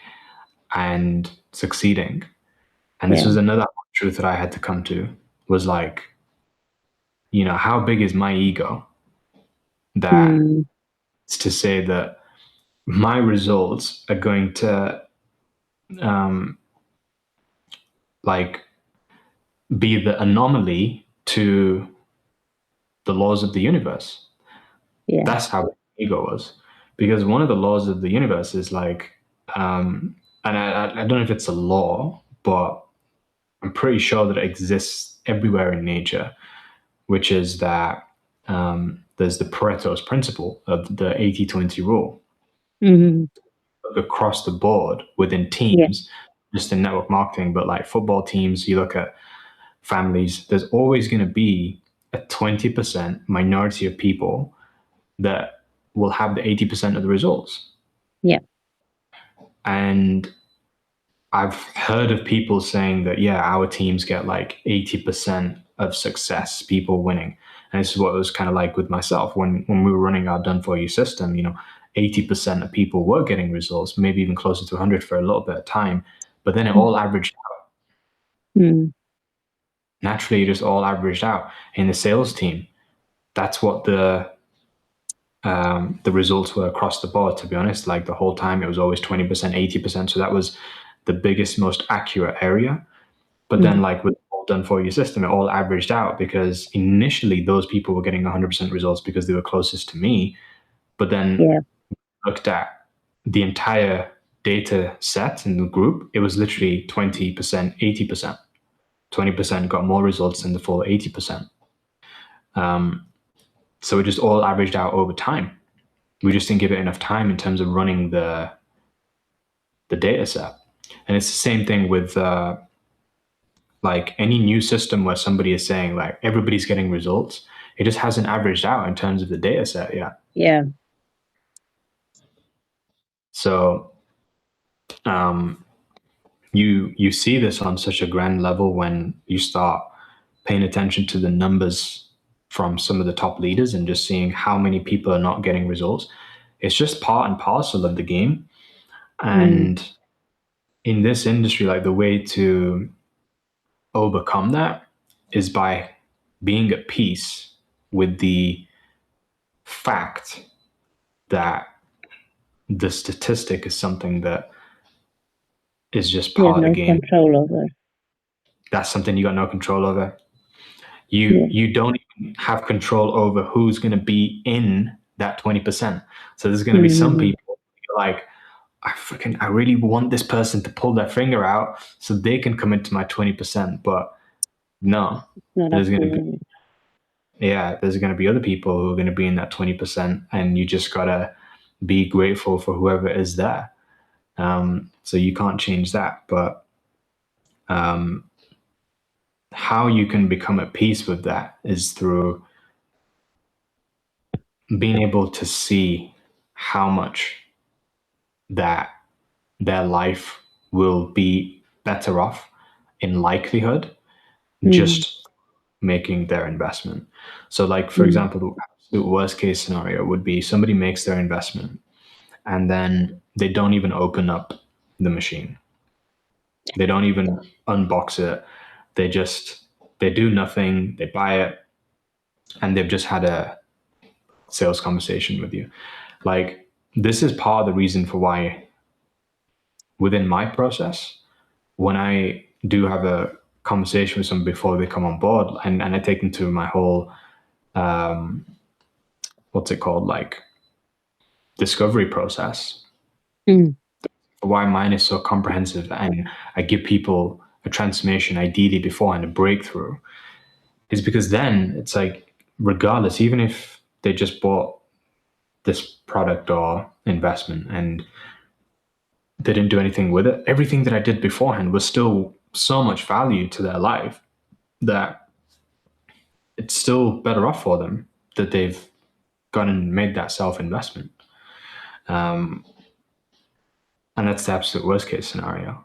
and succeeding. And this Yeah. was another truth that I had to come to, was like, how big is my ego that Mm. it's to say that my results are going to um, like be the anomaly to the laws of the universe. Yeah. That's how ego was, because one of the laws of the universe is like, and I don't know if it's a law, but I'm pretty sure that it exists everywhere in nature, which is that there's the Pareto's principle of the 80-20 rule Hmm. across the board within Yeah. teams, just in network marketing, but like football teams, you look at families, there's always going to be a 20% minority of people that will have the 80% of the results. Yeah. And I've heard of people saying that, yeah, our teams get like 80% of success, people winning. And this is what it was kind of like with myself when we were running our done for you system, 80% of people were getting results, maybe even closer to 100 for a little bit of time. But then it all averaged out. Mm. Naturally, it just all averaged out. In the sales team, that's what the results were across the board, to be honest. Like the whole time, it was always 20%, 80%. So that was the biggest, most accurate area. But then, Mm. like with all done for you system, it all averaged out because initially those people were getting 100% results because they were closest to me. But then Yeah. looked at the entire data set in the group, it was literally 20%, 80%. 20% got more results than the full 80%. So it just all averaged out over time. We just didn't give it enough time in terms of running the data set. And it's the same thing with like any new system where somebody is saying like everybody's getting results. It just hasn't averaged out in terms of the data set yet. Yeah. So you see this on such a grand level when you start paying attention to the numbers from some of the top leaders and just seeing how many people are not getting results. It's just part and parcel of the game. Mm. And in this industry, like the way to overcome that is by being at peace with the fact that the statistic is something that is just You have part of no the game. control over. That's something you got no control over. Yeah. You don't even have control over who's going to be in that 20%. So there's going to be some Mm-hmm. people like, I really want this person to pull their finger out so they can come into my 20%. But no, Not up there's going to to be, you. yeah, there's going to be other people who are going to be in that 20%. And you just got to be grateful for whoever is there. So you can't change that. But how you can become at peace with that is through being able to see how much that their life will be better off in likelihood Mm. just making their investment. So, like, for Mm. example, the absolute worst case scenario would be somebody makes their investment and then they don't even open up the machine. They don't even unbox it. They just, they do nothing, they buy it, and they've just had a sales conversation with you. Like, this is part of the reason for why within my process, when I do have a conversation with someone before they come on board, and I take them through my whole what's it called, like discovery process, Mm. why mine is so comprehensive, and I give people a transformation ideally beforehand, a breakthrough, is because then it's like, regardless, even if they just bought this product or investment and they didn't do anything with it, everything that I did beforehand was still so much value to their life that it's still better off for them that they've gone and made that self investment. And that's the absolute worst case scenario.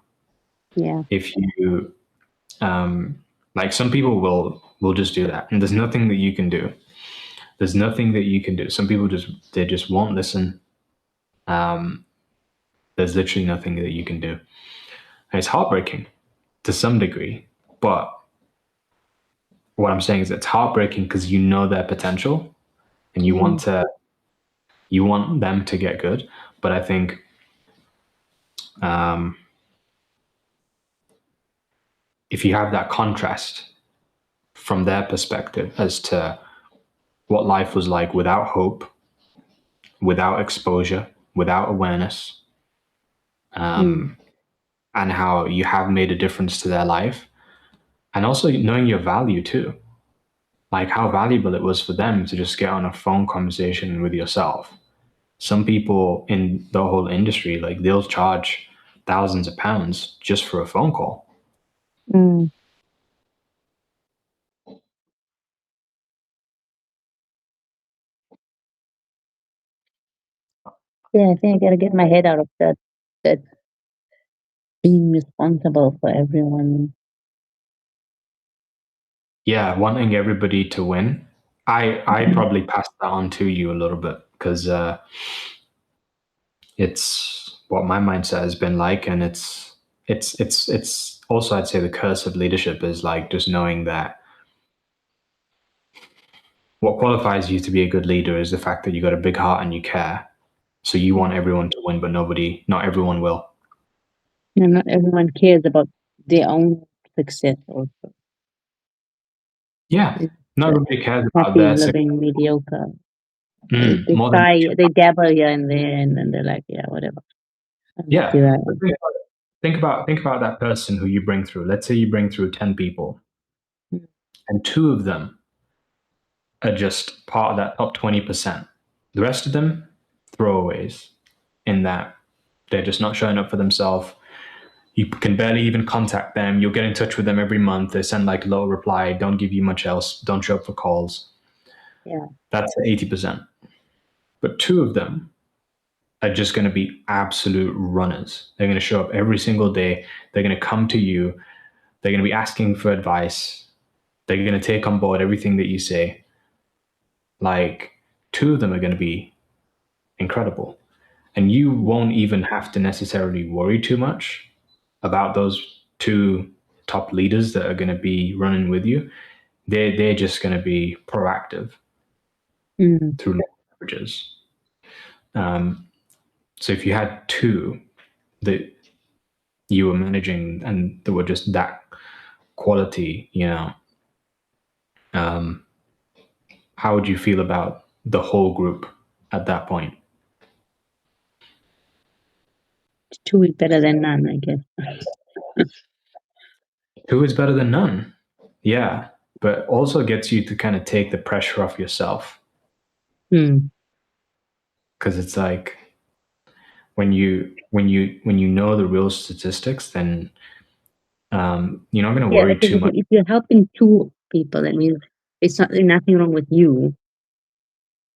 Yeah. If you like, some people will just do that, and there's nothing that you can do. There's nothing that you can do. Some people just won't listen. There's literally nothing that you can do, and it's heartbreaking to some degree. But what I'm saying is it's heartbreaking because you know their potential and you want them to get good. But I think if you have that contrast from their perspective as to what life was like without hope, without exposure, without awareness, and how you have made a difference to their life, and also knowing your value too, like how valuable it was for them to just get on a phone conversation with yourself. Some people in the whole industry, like they'll charge thousands of pounds just for a phone call. Mm. Yeah, I think I gotta get my head out of that being responsible for everyone. Yeah, wanting everybody to win. I probably passed that on to you a little bit because it's what my mindset has been like, and it's also, I'd say, the curse of leadership is like just knowing that what qualifies you to be a good leader is the fact that you got a big heart and you care. So you want everyone to win, but not everyone will. And not everyone cares about their own success also. Yeah, They're not just everybody cares about happy their success. living mediocre. They More than try, they dabble here and there, and then they're like, yeah, whatever. yeah. You're right. Think about that person who you bring through. Let's say you bring through 10 people, and two of them are just part of that top 20%. The rest of them, throwaways, in that they're just not showing up for themselves. You can barely even contact them. You'll get in touch with them every month. They send like low reply, don't give you much else, don't show up for calls. Yeah. That's 80%. But two of them are just going to be absolute runners. They're going to show up every single day. They're going to come to you. They're going to be asking for advice. They're going to take on board everything that you say. Like, two of them are going to be incredible. And you won't even have to necessarily worry too much about those two top leaders that are going to be running with you. They're just going to be proactive Mm. through leverages. So if you had two that you were managing and that were just that quality, how would you feel about the whole group at that point? Two is better than none, I guess. Two is better than none. Yeah, but also gets you to kind of take the pressure off yourself, Mm. because it's like when you know the real statistics, then you're not going to Yeah, worry because too much. if you're helping two people, that means there's nothing wrong with you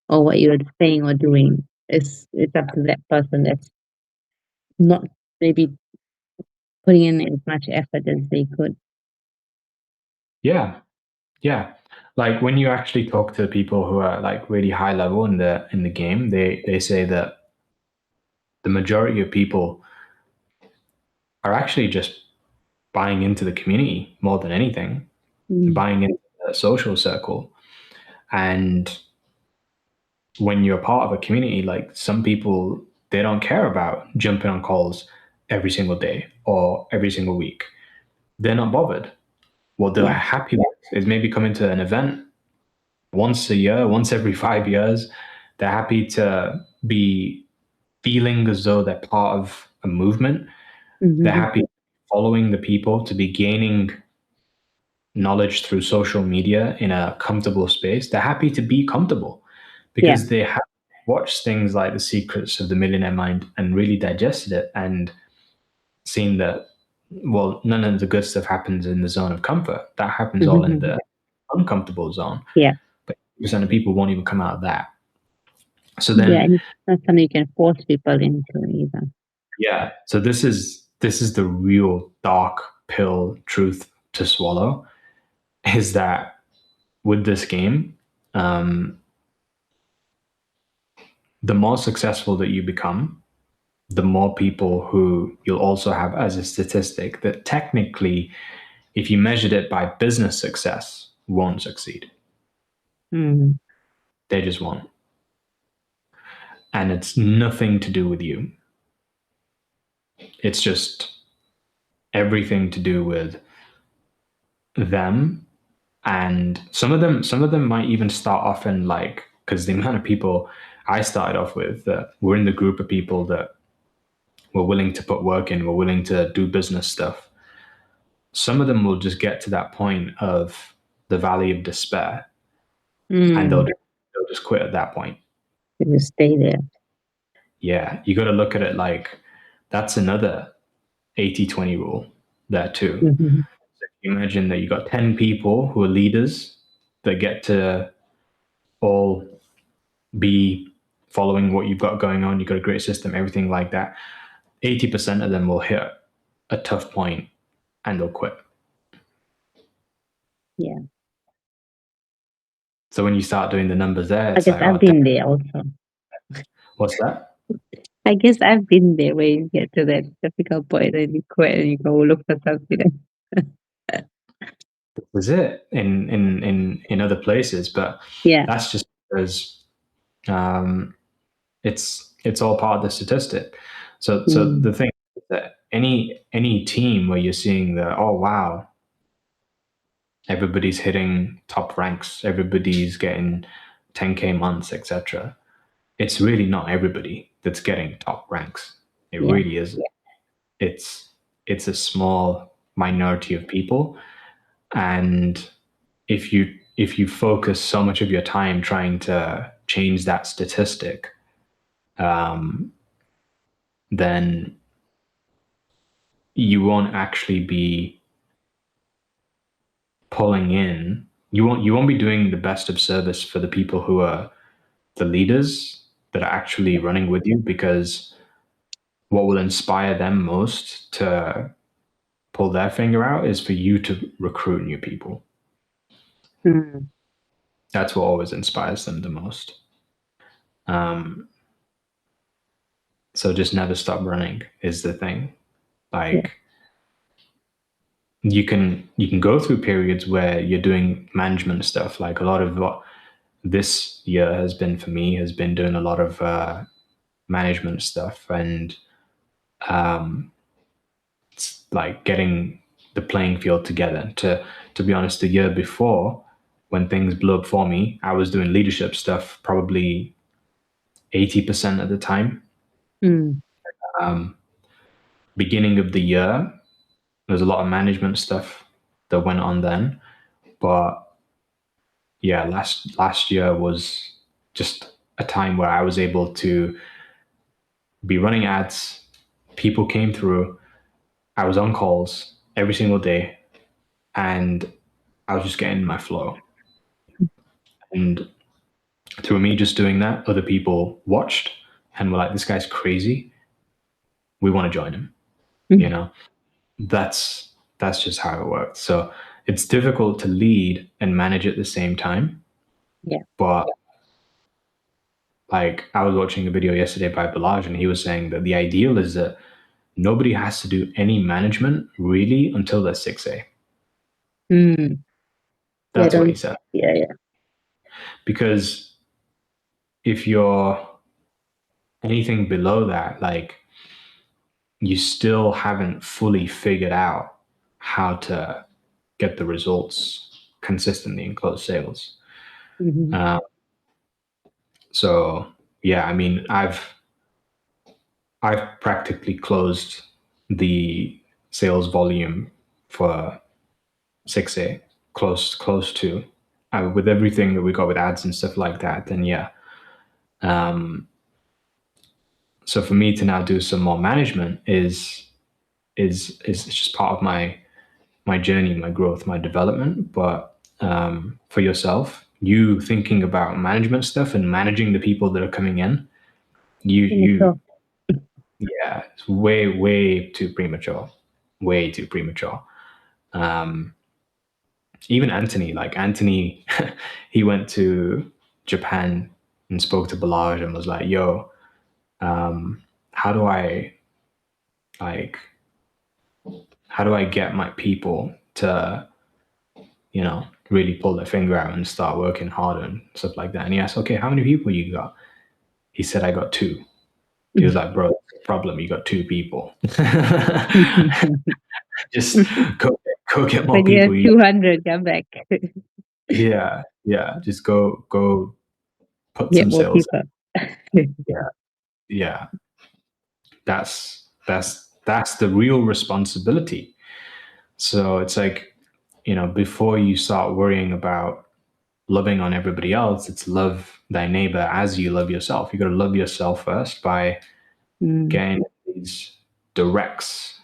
or what you're saying or doing. It's up to that person that's not maybe putting in as much effort as they could. Yeah, yeah. Like when you actually talk to people who are like really high level in the game, they say that the majority of people are actually just buying into the community more than anything, Mm. buying into the social circle. And when you're part of a community, like some people, they don't care about jumping on calls every single day or every single week. They're not bothered. What they're Yeah. happy with is maybe coming to an event once a year, once every 5 years. They're happy to be feeling as though they're part of a movement. They're Mm-hmm. happy following the people, to be gaining knowledge through social media in a comfortable space. They're happy to be comfortable Yeah. because they have watched things like The Secrets of the Millionaire Mind and really digested it and seen that, well, none of the good stuff happens in the zone of comfort. That happens all in Mm-hmm. the uncomfortable zone. Yeah. But 80% of people won't even come out of that. So Yeah. then, And it's not something you can force people into either. yeah. So this is the real dark pill truth to swallow, is that with this game, the more successful that you become, the more people who you'll also have as a statistic that technically, if you measured it by business success, won't succeed. Mm. They just won't. And it's nothing to do with you. It's just everything to do with them. And some of them might even start off in like, because the amount of people I started off with that were in the group of people that were willing to put work in, were willing to do business stuff. Some of them will just get to that point of the valley of despair, and Mm. they'll just quit at that point. You stay there. Yeah, you got to look at it like that's another 80-20 rule there too. Mhm. Imagine that you got 10 people who are leaders that get to all be following what you've got going on. You've got a great system, everything like that. 80% of them will hit a tough point and they'll quit. Yeah. So when you start doing the numbers there, I it's guess like, I've oh, been there also. what's that? I guess I've been there where you get to that difficult point and you quit and you go look for something else. Was it in other places, but Yeah. that's just because um, it's all part of the statistic. So Mm. the thing is that any team where you're seeing that, oh wow, everybody's hitting top ranks, everybody's getting 10K months, etc. It's really not everybody that's getting top ranks. It Yeah. really is. It's it's a small minority of people, and if you focus so much of your time trying to change that statistic, then you won't actually be pulling in. You won't be doing the best of service for the people who are the leaders that are actually running with you, because what will inspire them most to pull their finger out is for you to recruit new people. Mm. That's what always inspires them the most. Um, so just never stop running is the thing. Yeah. Like you can go through periods where you're doing management stuff. Like a lot of what this year has been for me has been doing a lot of management stuff, and it's like getting the playing field together. To be honest, the year before, when things blew up for me, I was doing leadership stuff probably 80% of the time. Mm. Beginning of the year, there's a lot of management stuff that went on then, but yeah, last year was just a time where I was able to be running ads. People came through. I was on calls every single day, and I was just getting my flow. And through me just doing that, other people watched and were like, "This guy's crazy. We want to join him." You Mm. know, that's just how it works. So it's difficult to lead and manage at the same time. Yeah. But like I was watching a video yesterday by Balaj, and he was saying that the ideal is that nobody has to do any management really until they're 6A. Mm. Yeah. That's what he Don't. said. Yeah. Yeah. Because if you're anything below that, like you still haven't fully figured out how to get the results consistently in close sales. Mm-hmm. Uh, so yeah, I mean, I've practically closed the sales volume for 6A, close to with everything that we got with ads and stuff like that. Then yeah, so for me to now do some more management is just part of my journey, my growth, my development. But for yourself, you thinking about management stuff and managing the people that are coming in, you So, yeah, it's way too premature, way too premature. Even Anthony, like Anthony, he went to Japan and spoke to Balaj and was like, "Yo, how do I like how do I get my people to, really pull their finger out and start working harder and stuff like that? And he asked, okay, how many people you got? He said, I got two. He was like, bro, that's the problem. You got two people. Just go get more When you have people. 200, come back. Yeah. Just go put Get some more sales. people. Yeah. That's the real responsibility. So it's like, before you start worrying about loving on everybody else, it's love thy neighbor as you love yourself. You got to love yourself first by Mm, getting these directs.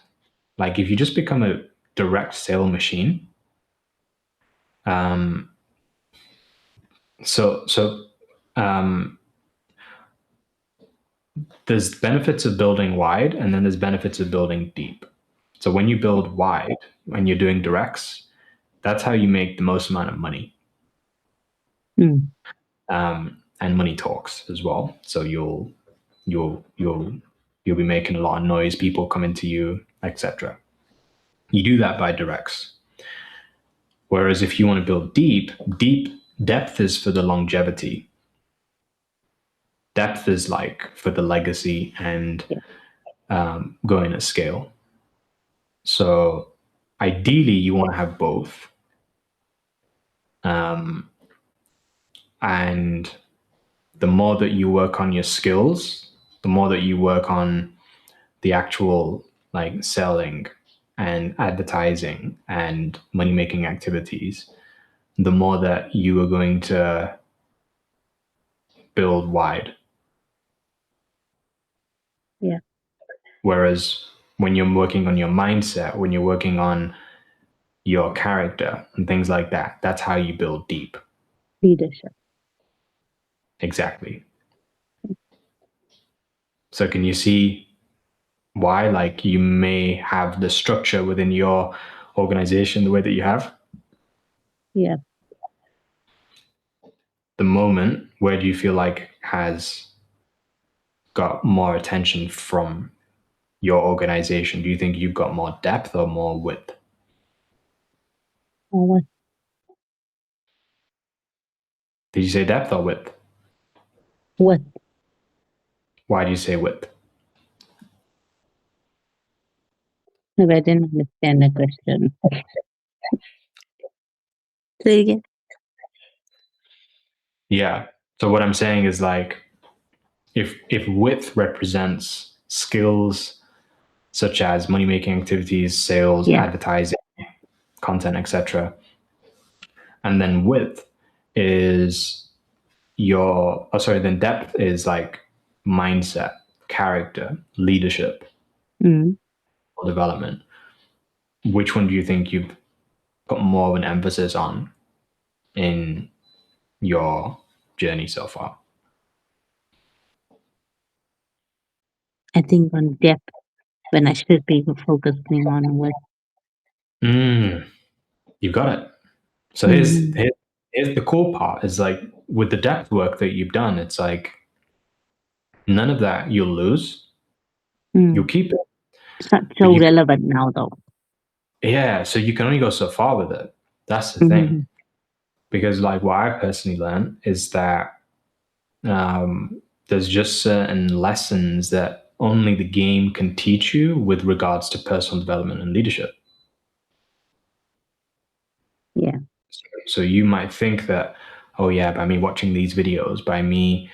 Like if you just become a direct sale machine, um, so there's benefits of building wide, and then there's benefits of building deep. So when you build wide, when you're doing directs, that's how you make the most amount of money. mm, And money talks as well. So you'll be making a lot of noise, people coming to you, etc. You do that by directs. Whereas if you want to build deep depth is for the longevity. Depth is like for the legacy and yeah, going at scale. So ideally, you want to have both. And the more that you work on your skills, the more that you work on the actual like selling and advertising and money making activities, the more that you are going to build wide. yeah. Whereas when you're working on your mindset, when you're working on your character and things like that, that's how you build deep. Leadership. Exactly. So can you see why like you may have the structure within your organization the way that you have? Yeah. The moment, where do you feel like has got more attention from your organization? Do you think you've got more depth or more width? What? Did you say depth or width? What? Why do you say width? Maybe I didn't understand the question. Say again. Yeah. So what I'm saying is like if width represents skills such as money making activities, sales, Yeah. advertising, content, etc., and then width is then depth is like mindset, character, leadership, Mm. development. Which one do you think you've put more of an emphasis on in your journey so far? I think on depth when I should be focusing on what. You've got it. So Mm, here's the cool part is like with the depth work that you've done, it's like none of that you'll lose. You'll mm. keep it. It's not But so relevant now, though. yeah, so you can only go so far with it. That's the thing. Mm-hmm. Because like what I personally learned is that there's just certain lessons that only the game can teach you with regards to personal development and leadership. Yeah. So you might think that, oh yeah, by me watching these videos, by me,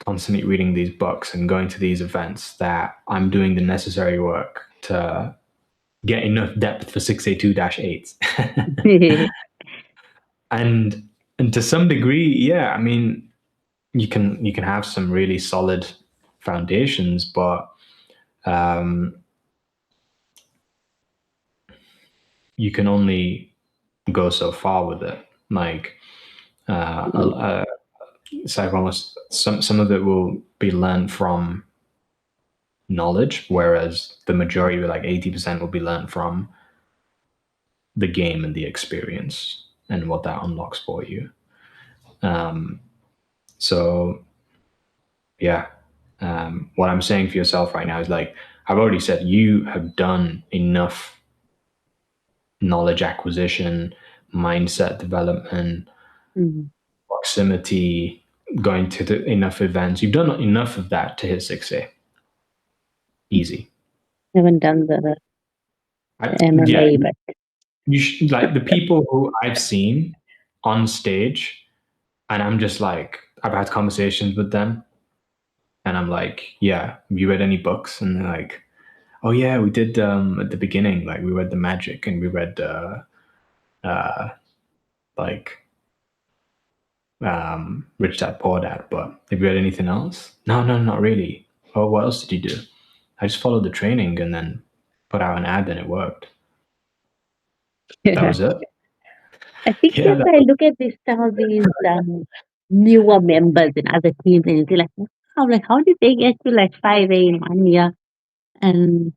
constantly reading these books and going to these events, that I'm doing the necessary work to get enough depth for 6A2-8s. and and to some degree, yeah, I mean, you can have some really solid foundations, but you can only go so far with it. Like it's like almost some of it will be learned from knowledge, whereas the majority, like 80%, will be learned from the game and the experience and what that unlocks for you. So yeah. What I'm saying for yourself right now is like, I've already said, you have done enough knowledge acquisition, mindset development, Mm. proximity, going to enough events. You've done enough of that to hit 6A. Easy. Haven't done the Yeah, MMA, but you should, like the people who I've seen on stage, and I'm just like, I've had conversations with them, and I'm like, yeah, have you read any books? And they're like, oh yeah, we did at the beginning, like we read The Magic and we read uh, like Rich Dad Poor Dad, but have you read anything else? No, no, not really. Oh, what else did you do? I just followed the training and then put out an ad and it worked. That yeah. was it. I think Yeah, that I look at this some of these newer members in other teams and you feel like, wow, like how did they get to like 5A in 1 year? And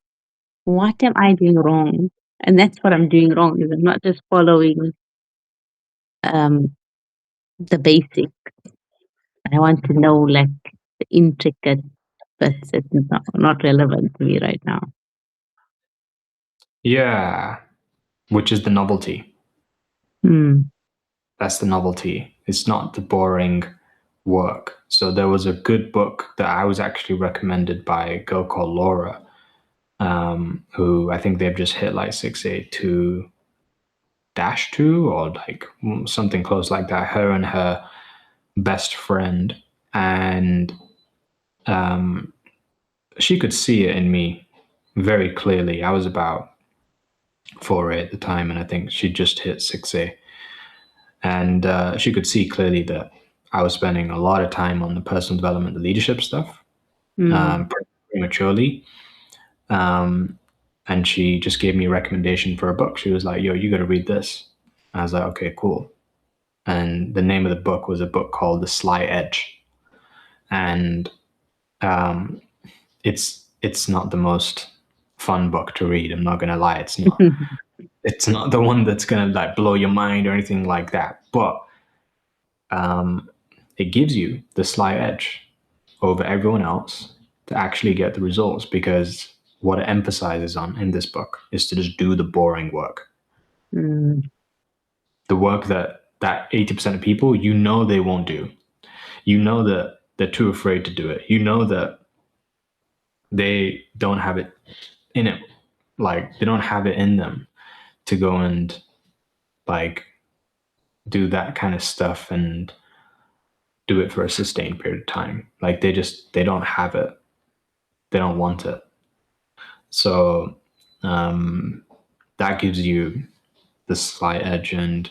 what am I doing wrong? And that's what I'm doing wrong, is I'm not just following um the basic. I want to know like the intricate, but it's not relevant to me right now. yeah, which is the novelty. Mm. That's the novelty. It's not the boring work. So there was a good book that I was actually recommended by a girl called Laura, who I think they've just hit like 6A2 dash 2 or like something close like that. Her and her best friend, and she could see it in me very clearly. I was about 4A at the time, and I think she just hit 6A. And she could see clearly that I was spending a lot of time on the personal development, the leadership stuff, Mm. prematurely. Um, and she just gave me a recommendation for a book. She was like, "Yo, you got to read this." I was like, "Okay, cool." And the name of the book was a book called The Sly Edge, and um, it's not the most fun book to read. I'm not gonna lie, it's not. It's not the one that's gonna like blow your mind or anything like that. But um, it gives you the sly edge over everyone else to actually get the results, because what it emphasizes on in this book is to just do the boring work. Mm. The work that 80% of people, you know, they won't do. You know that they're too afraid to do it. You know that they don't have it in it. Like they don't have it in them to go and like do that kind of stuff and do it for a sustained period of time. Like they don't have it. They don't want it. So um, that gives you the slight edge. And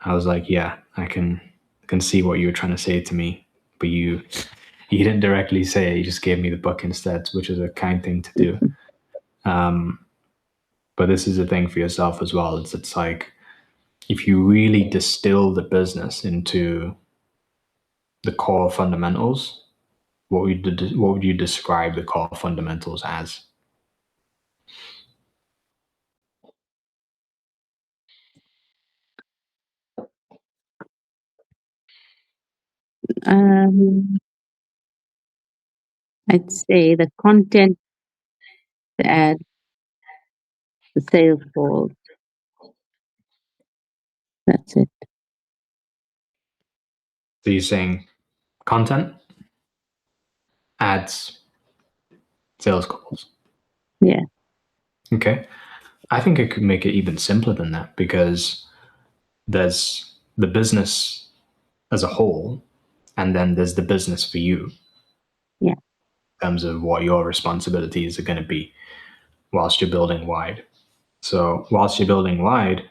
I was like, yeah, I can see what you were trying to say to me, but you didn't directly say it. You just gave me the book instead, which is a kind thing to do. But this is a thing for yourself as well. It's like if you really distill the business into the core fundamentals, what would you describe the core fundamentals as? Um, I'd say the content, the ad, the sales calls. That's it. So you're saying content, ads, sales calls. Yeah. Okay. I think I could make it even simpler than that, because there's the business as a whole, and then there's the business for you Yeah. in terms of what your responsibilities are going to be whilst you're building wide. So whilst you're building wide,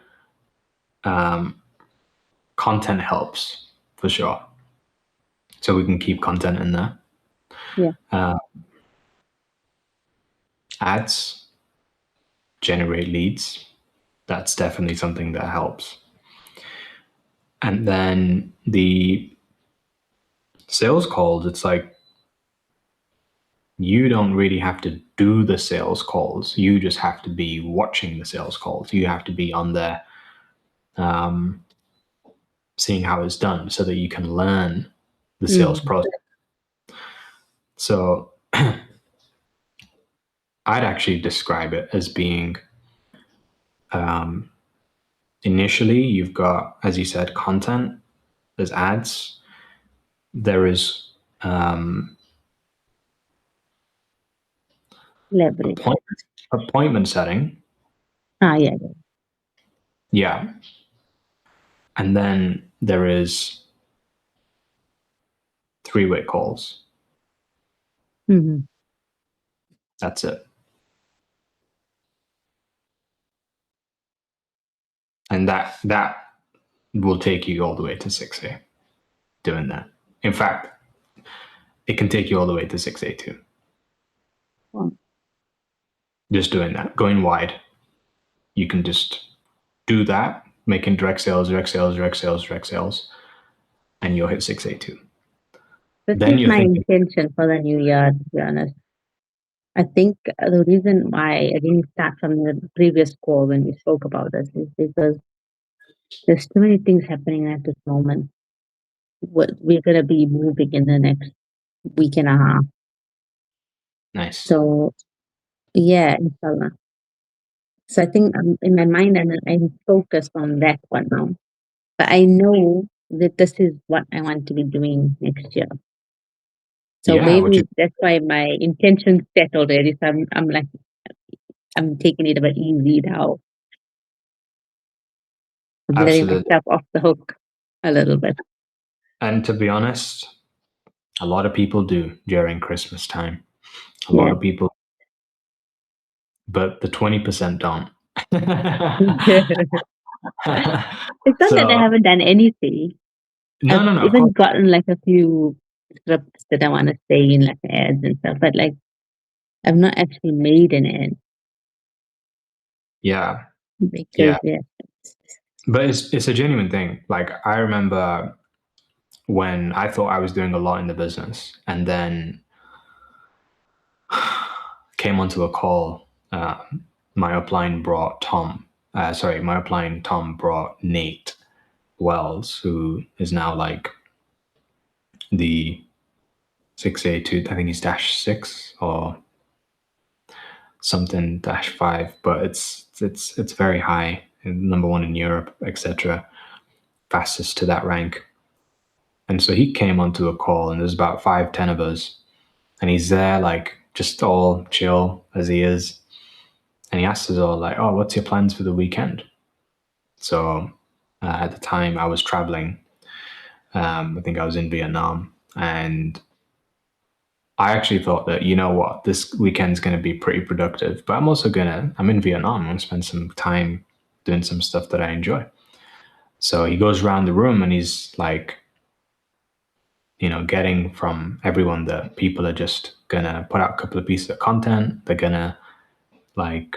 content helps for sure. So we can keep content in there. Yeah. Ads generate leads. That's definitely something that helps. And then the sales calls, it's like you don't really have to do the sales calls. You just have to be watching the sales calls. You have to be on there seeing how it's done so that you can learn the sales Mm. process. So I'd actually describe it as being initially you've got, as you said, content, there's ads, there is Leverage. appointment setting, Yeah. yeah, and then there is three-way calls. Mm-hmm. That's it. And that will take you all the way to 6A doing that. In fact, it can take you all the way to 6A too. Wow. Just doing that, going wide. You can just do that, making direct sales, and you'll hit 6A too. This Then is you're my thinking, intention for the new year, to be honest. I think the reason why I didn't start from the previous call when we spoke about this is because there's too many things happening at this moment. We're going to be moving in the next week and a half. nice. So, yeah, inshallah. So I think in my mind, I'm focused on that one now. But I know that this is what I want to be doing next year. So Yeah, which is maybe that's why my intention's set already. So I'm like, I'm taking it a bit easy now. I'm letting absolutely. myself off the hook a little bit. And to be honest, a lot of people do during Christmas time. A lot Yeah. of people, but the 20% don't. It's not that I So haven't done anything. I've no, of even course. gotten like a few scripts that I want to say in like ads and stuff, but like I've not actually made an ad Yeah, because yeah. But it's a genuine thing. Like I remember when I thought I was doing a lot in the business, and then came onto a call. My upline brought Tom. My upline Tom brought Nate Wells, who is now like the 6A2. I think he's -6 or something -5, but it's very high, number one in Europe, etc. Fastest to that rank. And so he came onto a call, and there's about 5, 10 of us, and he's there like just all chill as he is, and he asked us all like, "Oh, what's your plans for the weekend?" So at the time, I was traveling. I think I was in Vietnam, and I actually thought that, you know what, this weekend's going to be pretty productive, but I'm in Vietnam. I'm going to spend some time doing some stuff that I enjoy. So he goes around the room and he's like, getting from everyone that people are just going to put out a couple of pieces of content. They're going to like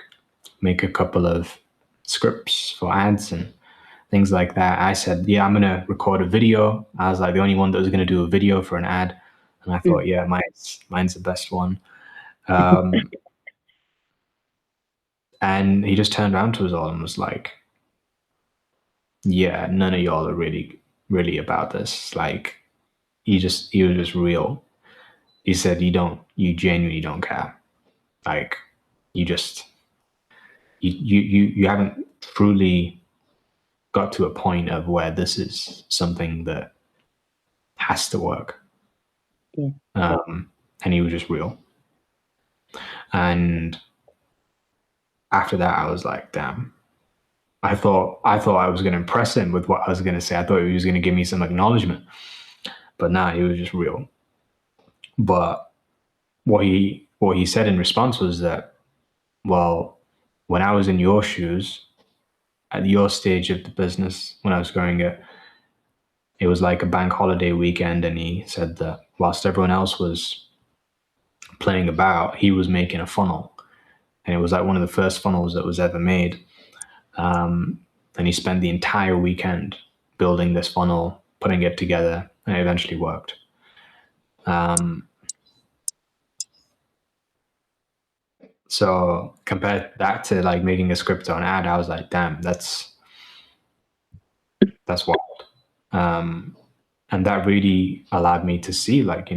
make a couple of scripts for ads and things like that. I said, yeah, I'm going to record a video. I was like the only one that was going to do a video for an ad. And I thought, yeah, mine's the best one. And he just turned around to us all and was like, yeah, none of y'all are really, really about this. Like, he was just real. He said, you genuinely don't care. Like, you just, you haven't truly got to a point of where this is something that has to work. Yeah. And he was just real. And after that, I was like, damn. I thought I was going to impress him with what I was going to say. I thought he was going to give me some acknowledgement, but nah, he was just real. But what he said in response was that, well, when I was in your shoes, at your stage of the business, when I was growing it was like a bank holiday weekend, and he said that whilst everyone else was playing about, he was making a funnel, and it was like one of the first funnels that was ever made. And he spent the entire weekend building this funnel, putting it together, and it eventually worked. So compared that to like making a script or an ad, I was like, damn, that's wild. And that really allowed me to see, like,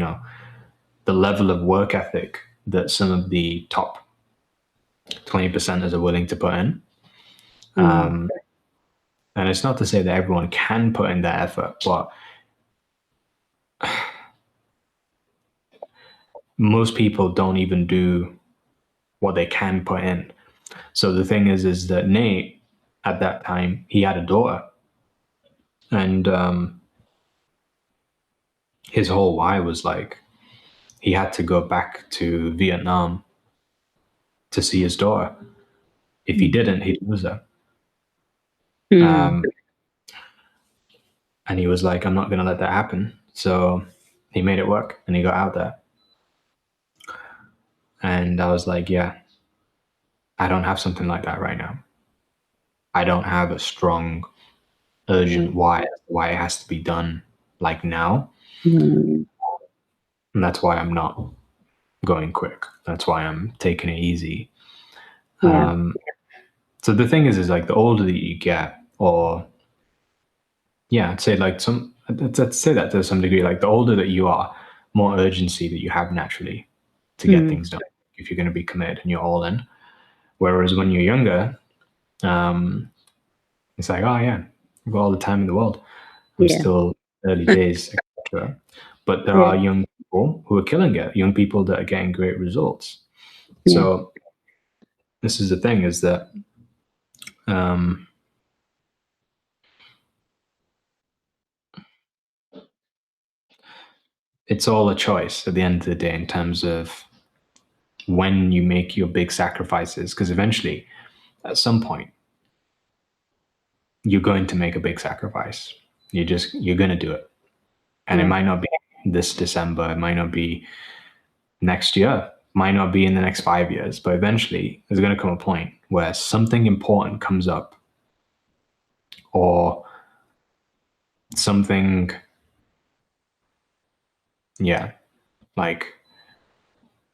the level of work ethic that some of the top 20%ers are willing to put in. And it's not to say that everyone can put in that effort, but most people don't even do what they can put in. So the thing is that Nate, at that time, he had a daughter, and his whole why was like he had to go back to Vietnam to see his daughter. If he didn't, he'd lose her. And he was like, I'm not going to let that happen. So he made it work, and he got out there. And I was like, yeah, I don't have something like that right now. I don't have a strong, urgent why it has to be done like now. And that's why I'm not going quick. That's why I'm taking it easy. So the thing is like the older that you get, or yeah, I'd say like I'd say that to some degree, like the older that you are, more urgency that you have naturally to get things done if you're going to be committed and you're all in. Whereas when you're younger, it's like, oh yeah, I've got all the time in the world. I'm still early days, etc. But there are young people who are killing it, young people that are getting great results. So this is the thing, is that it's all a choice at the end of the day in terms of when you make your big sacrifices, because eventually, at some point, you're going to make a big sacrifice. You're going to do it. And it might not be this December, it might not be next year, might not be in the next 5 years, but eventually there's going to come a point where something important comes up, or something, like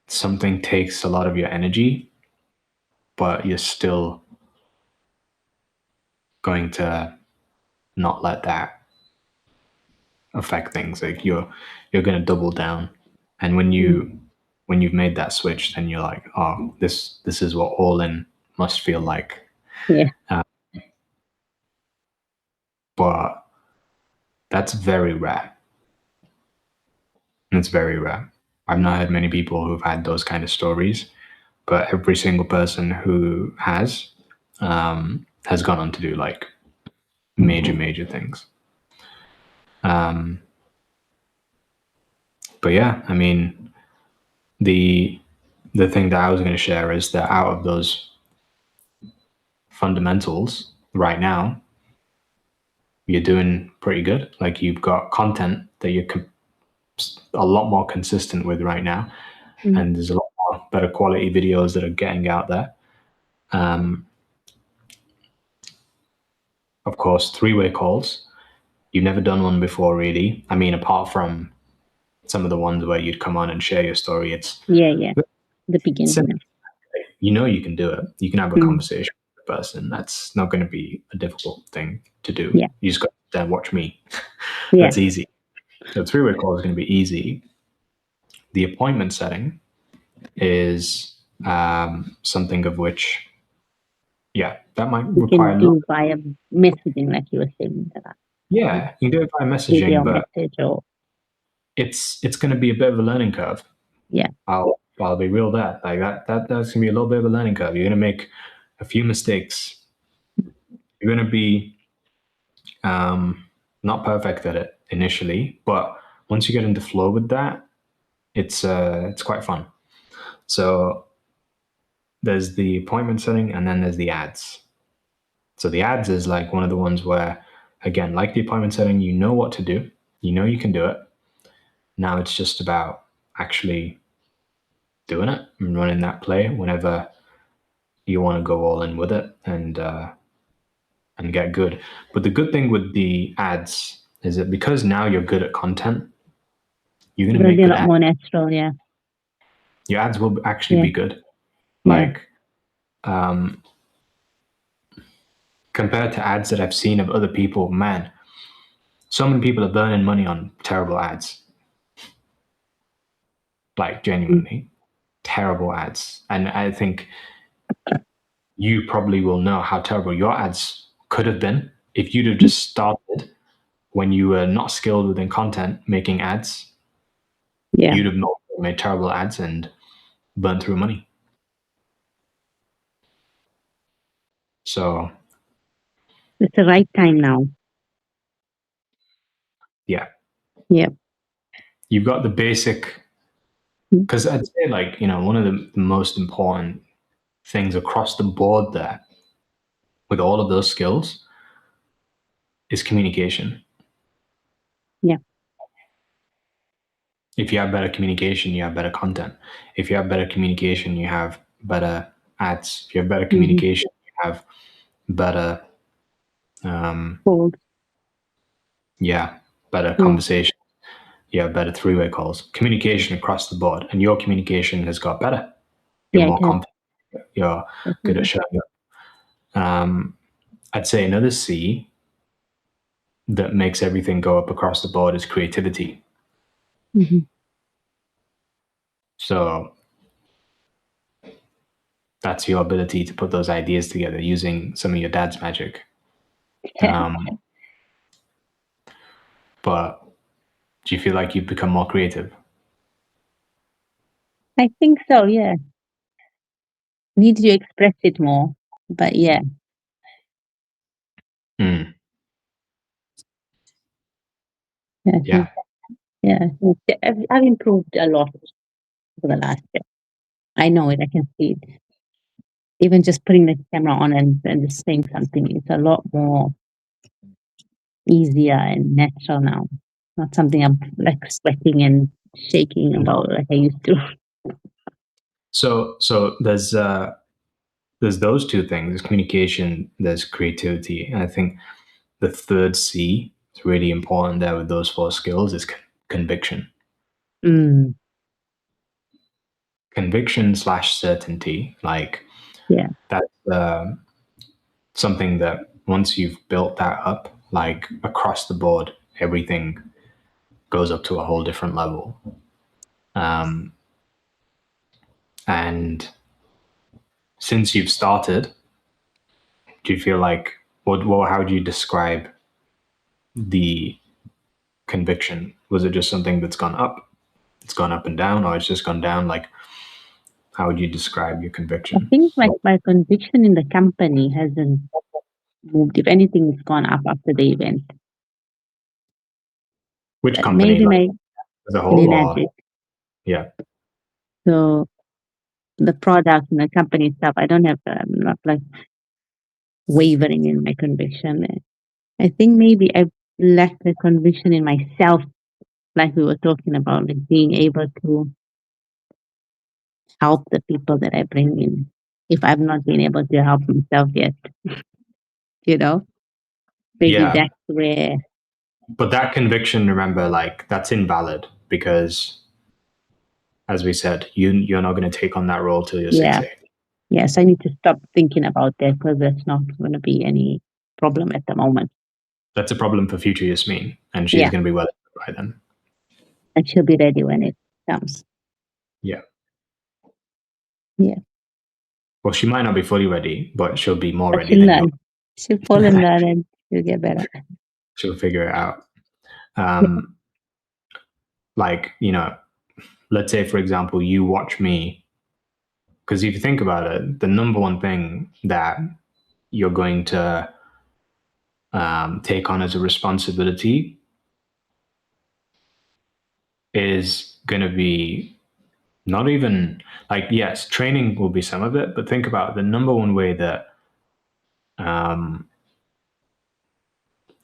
something takes a lot of your energy, but you're still going to not let that affect things. Like you're going to double down. And when you've made that switch, then you're like, oh, this is what all in must feel like. But that's very rare. It's very rare. I've not heard many people who've had those kind of stories, but every single person who has gone on to do like major things. But yeah, I mean, the thing that I was going to share is that out of those fundamentals right now, you're doing pretty good. Like you've got content that you're a lot more consistent with right now, and there's a lot more better quality videos that are getting out there. Of course, three-way calls. You've never done one before, really. I mean, apart from some of the ones where you'd come on and share your story, it's the beginning. You know you can do it. You can have a conversation with the person. That's not going to be a difficult thing to do. You just got to watch me. That's easy. So three-way call is going to be easy. The appointment setting is something of which, that might require. You can do via messaging, like you were saying. Yeah, you can do it via messaging, but it's going to be a bit of a learning curve. Yeah, I'll be real there. Like that's going to be a little bit of a learning curve. You're going to make a few mistakes. You're going to be not perfect at it initially, but once you get into flow with that, it's quite fun. So there's the appointment setting, and then there's the ads. So the ads is like one of the ones where, again, like the appointment setting, you know what to do, you know you can do it. Now it's just about actually doing it and running that play whenever you want to go all in with it and get good. But the good thing with the ads is that because now you're good at content, you're going to make a lot more natural. Yeah, your ads will actually be good. Like compared to ads that I've seen of other people, man, so many people are burning money on terrible ads. like genuinely terrible ads. And I think you probably will know how terrible your ads could have been if you'd have just started when you were not skilled within content making ads. Yeah. You'd have made terrible ads and burnt through money. So It's the right time now. yeah, Yeah. you've got the basic, because I'd say like, one of the most important things across the board there with all of those skills is communication. Yeah. If you have better communication, you have better content. If you have better communication, you have better ads. If you have better communication, you have better, Cool. better Yeah. conversation. You have better three-way calls. Communication across the board, and your communication has got better. You're Yeah, it more has. confident. You're good at Definitely. showing up. I'd say another C that makes everything go up across the board is creativity. So that's your ability to put those ideas together using some of your dad's magic. Yeah. But do you feel like you've become more creative? I think so, yeah. Need to express it more. But yeah. Mm. Yeah. Yeah. Yeah. I've improved a lot over the last year. I know it, I can see it. Even just putting the camera on and just saying something, it's a lot more easier and natural now. Not something I'm like sweating and shaking about like I used to. So there's those two things. There's communication, there's creativity, and I think the third C is really important there with those four skills is conviction. Mm, Conviction slash certainty, like yeah. that's something that once you've built that up, like across the board, everything goes up to a whole different level. And since you've started, do you feel like how would you describe the conviction? Was it just something that's gone up? It's gone up and down, or it's just gone down? Like, how would you describe your I conviction? think like my conviction in the company hasn't moved. If anything, it's gone up after the event. Which But company, maybe like my as a whole, or United. yeah? So the product and the company stuff, I don't have, I'm not like wavering in my conviction. I think maybe I lack the conviction in myself, like we were talking about, like being able to help the people that I bring in. If I've not been able to help myself yet, you know, maybe Yeah, that's where, but that conviction, remember, like that's invalid because, as we said, you're not going to take on that role till you're yeah, 60. yes, I need to stop thinking about that because that's not going to be any problem at the moment. That's a problem for future Yasmin, and she's Yeah, going to be well by then. and she'll be ready when it comes. Yeah. Yeah, Well, she might not be fully ready, but she'll be more but ready she'll than you. learn. She'll fall and learn and she'll get better. She'll figure it out. Yeah. Like, let's say, for example, you watch me, because if you think about it, the number one thing that you're going to take on as a responsibility is going to be not even like, yes, training will be some of it, but think about the number one way that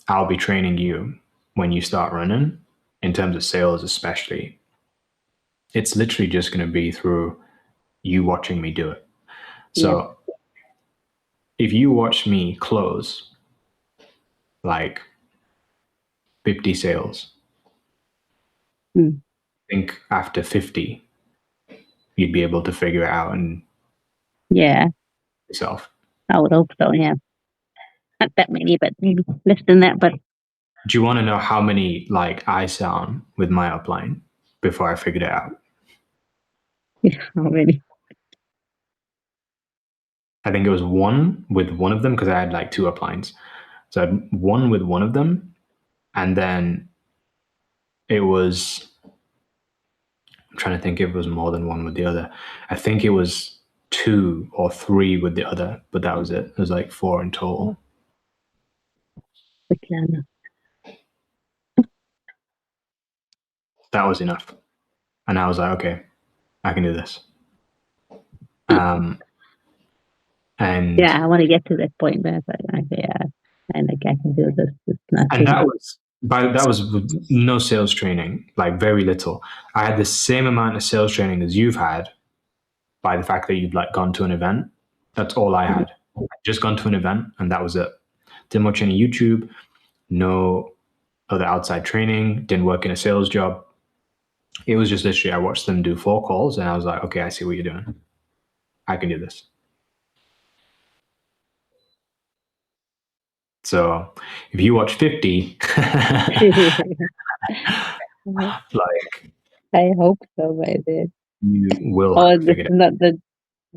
I'll be training you when you start running, in terms of sales, especially. It's literally just going to be through you watching me do it. Yeah. So if you watch me close like 50 sales, Mm. I think after 50, you'd be able to figure it out and Yeah. yourself. I would hope so. Yeah. Not that many, but maybe less than that. But Do you want to know how many like I sound with my upline before I figured it out? How many? I think it was one with one of them because I had like two uplines. So I had one with one of them, and then it was, I'm trying to think if it was more than one with the other. I think it was two or three with the other, but that was it. It was like four in total. Svetlana. That was enough. And I was like, okay, I can do this. And Yeah, I want to get to that point where it's like, okay, yeah, and like I can do this. It's and nothing. that was with no sales training, like very little. I had the same amount of sales training as you've had by the fact that you've like gone to an event. That's all I had. I'd just gone to an event and that was it. Didn't watch any YouTube, no other outside training, didn't work in a sales job. It was just literally I watched them do 4 calls and I was like, okay, I see what you're doing. I can do this. So if you watch 50, like I hope so by then. you will Or have this figured is it. not the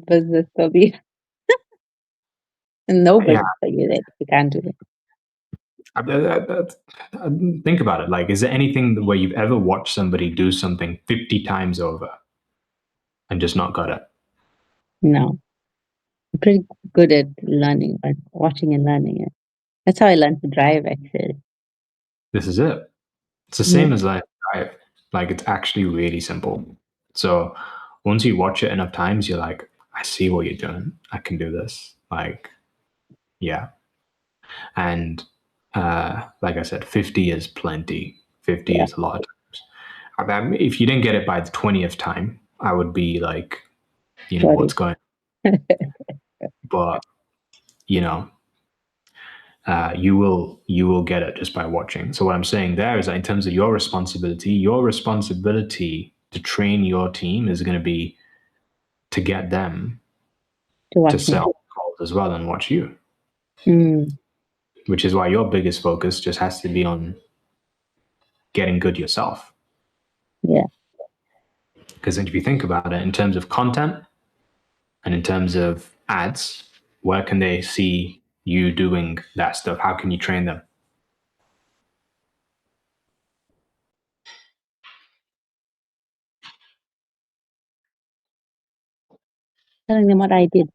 business for me. And no Yeah, business for you that you can't do it. think about it. Like, is there anything where you've ever watched somebody do something 50 times over and just not got it? No. I'm pretty good at learning, but watching and learning it. That's how I learned to drive actually. This is it. It's the Yeah. same as like drive. Like, it's actually really simple. So once you watch it enough times, you're like, I see what you're doing. I can do this. Like, yeah. And like I said, 50 is plenty. 50 Yeah. is a lot of times. I mean, if you didn't get it by the 20th time, I would be like, what's Sorry. going on? But, you know, you will get it just by watching. So what I'm saying there is that in terms of your responsibility to train your team is going to be to get them To to watch me. sell calls as well and watch you, Mm. which is why your biggest focus just has to be on getting good yourself. Yeah. Because if you think about it, in terms of content and in terms of ads, where can they see you doing that stuff? How can you train them? Telling them what I did.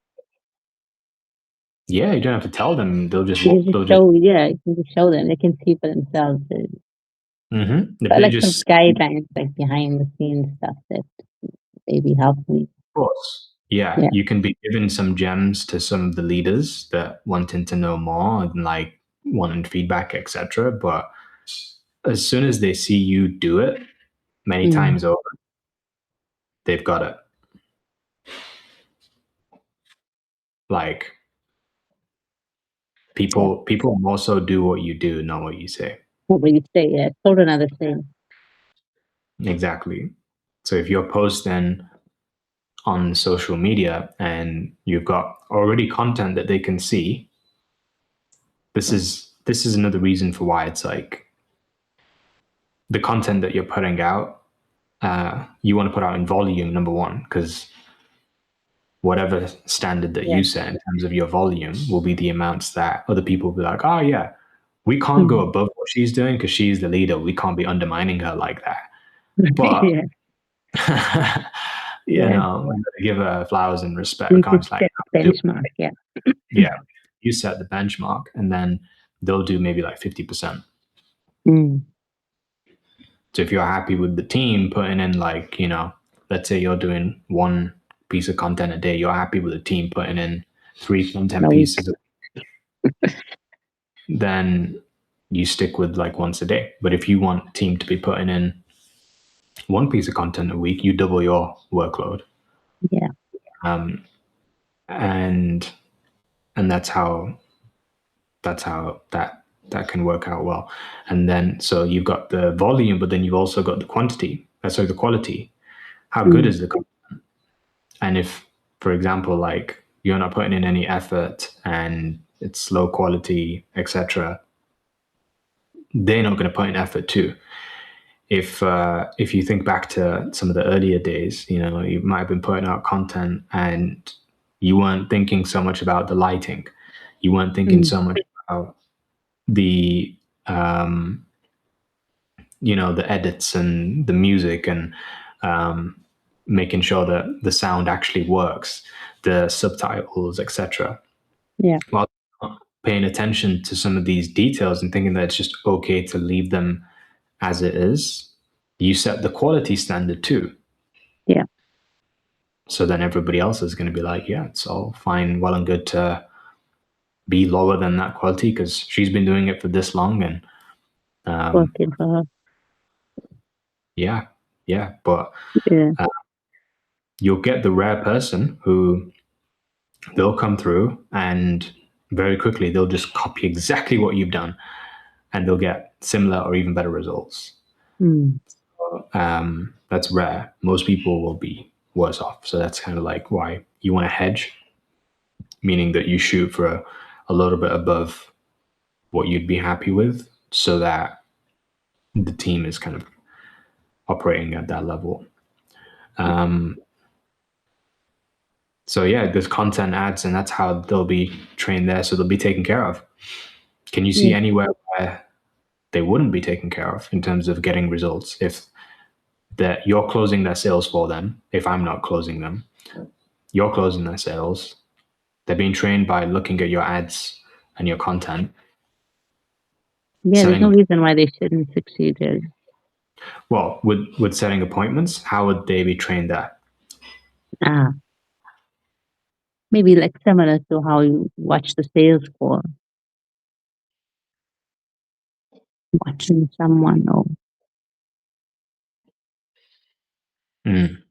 Yeah, you don't have to tell them. You can just They'll just. show, yeah, you can just show them. They can see for themselves. If But they like some just, guidelines, like behind the scenes stuff that maybe help me. of course, yeah, Yeah. you can be given some gems to some of the leaders that wanting to know more and like wanting feedback, etc. But as soon as they see you do it many Mm. times over, they've got it. Like Yeah. people more so do what you do, not what you say. What will you say? Yeah. Total another thing. Exactly. So if you're posting on social media and you've got already content that they can see, this is another reason for why it's like the content that you're putting out, you want to put out in volume, number one, because whatever standard that Yeah. you set in terms of your volume will be the amounts that other people will be like, oh yeah, we can't go Mm. above what she's doing because she's the leader. We can't be undermining her like that. But Yeah. you Yeah. know, give her flowers and respect. I You can't could just like set the do benchmark. Yeah. yeah. You set the benchmark, and then they'll do maybe like 50%. Mm. So if you're happy with the team putting in like, let's say you're doing one piece of content a day, you're happy with the team putting in three content No week. pieces, then you stick with like once a day. But if you want team to be putting in one piece of content a week, you double your workload. Yeah. Um, and and that's how that can work out well. And then so you've got the volume, but then you've also got the quantity. So the quality. How good Mm. is the content? And if, for example, like you're not putting in any effort and it's low quality, etc., they're not going to put in effort too. if you think back to some of the earlier days, you might have been putting out content and you weren't thinking so much about the lighting, you weren't thinking Mm. so much about the um, the edits and the music and um, making sure that the sound actually works, the subtitles, etc. Yeah. While not paying attention to some of these details and thinking that it's just okay to leave them as it is, you set the quality standard too. Yeah. So then everybody else is going to be like, yeah, it's all fine, well and good to be lower than that quality because she's been doing it for this long. And Working for her. yeah, yeah. But Yeah. you'll get the rare person who they'll come through and very quickly they'll just copy exactly what you've done and they'll get similar or even better results. Mm. That's rare. Most people will be worse off. So that's kind of like why you want to hedge, meaning that you shoot for a little bit above what you'd be happy with so that the team is kind of operating at that level. So yeah, there's content ads and that's how they'll be trained there. So they'll be taken care of. Can you see Yeah. anywhere where they wouldn't be taken care of in terms of getting results if that you're closing their sales for them? If I'm not closing them, you're closing their sales. They're being trained by looking at your ads and your content, Yeah. There's no setting reason why they shouldn't succeed there. well with setting appointments. How would they be trained there? Ah, maybe like similar to how you watch the sales for watching someone, or Mm,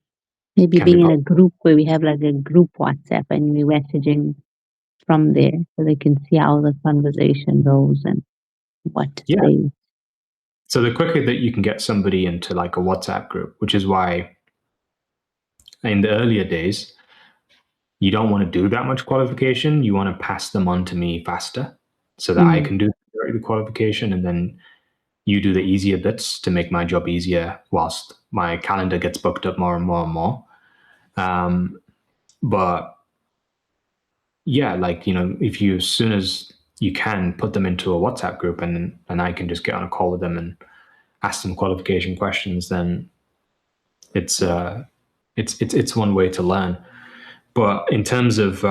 maybe can be being in a possible. group where we have like a group WhatsApp and we're messaging from there so they can see how the conversation goes and what to Yeah. say. So the quicker that you can get somebody into like a WhatsApp group, which is why in the earlier days you don't want to do that much qualification. You want to pass them on to me faster so that I Mm. can do the qualification and then you do the easier bits to make my job easier whilst my calendar gets booked up more and more and more. But yeah, like, if you, as soon as you can, put them into a WhatsApp group and I can just get on a call with them and ask them qualification questions, then it's it's one way to learn. But in terms of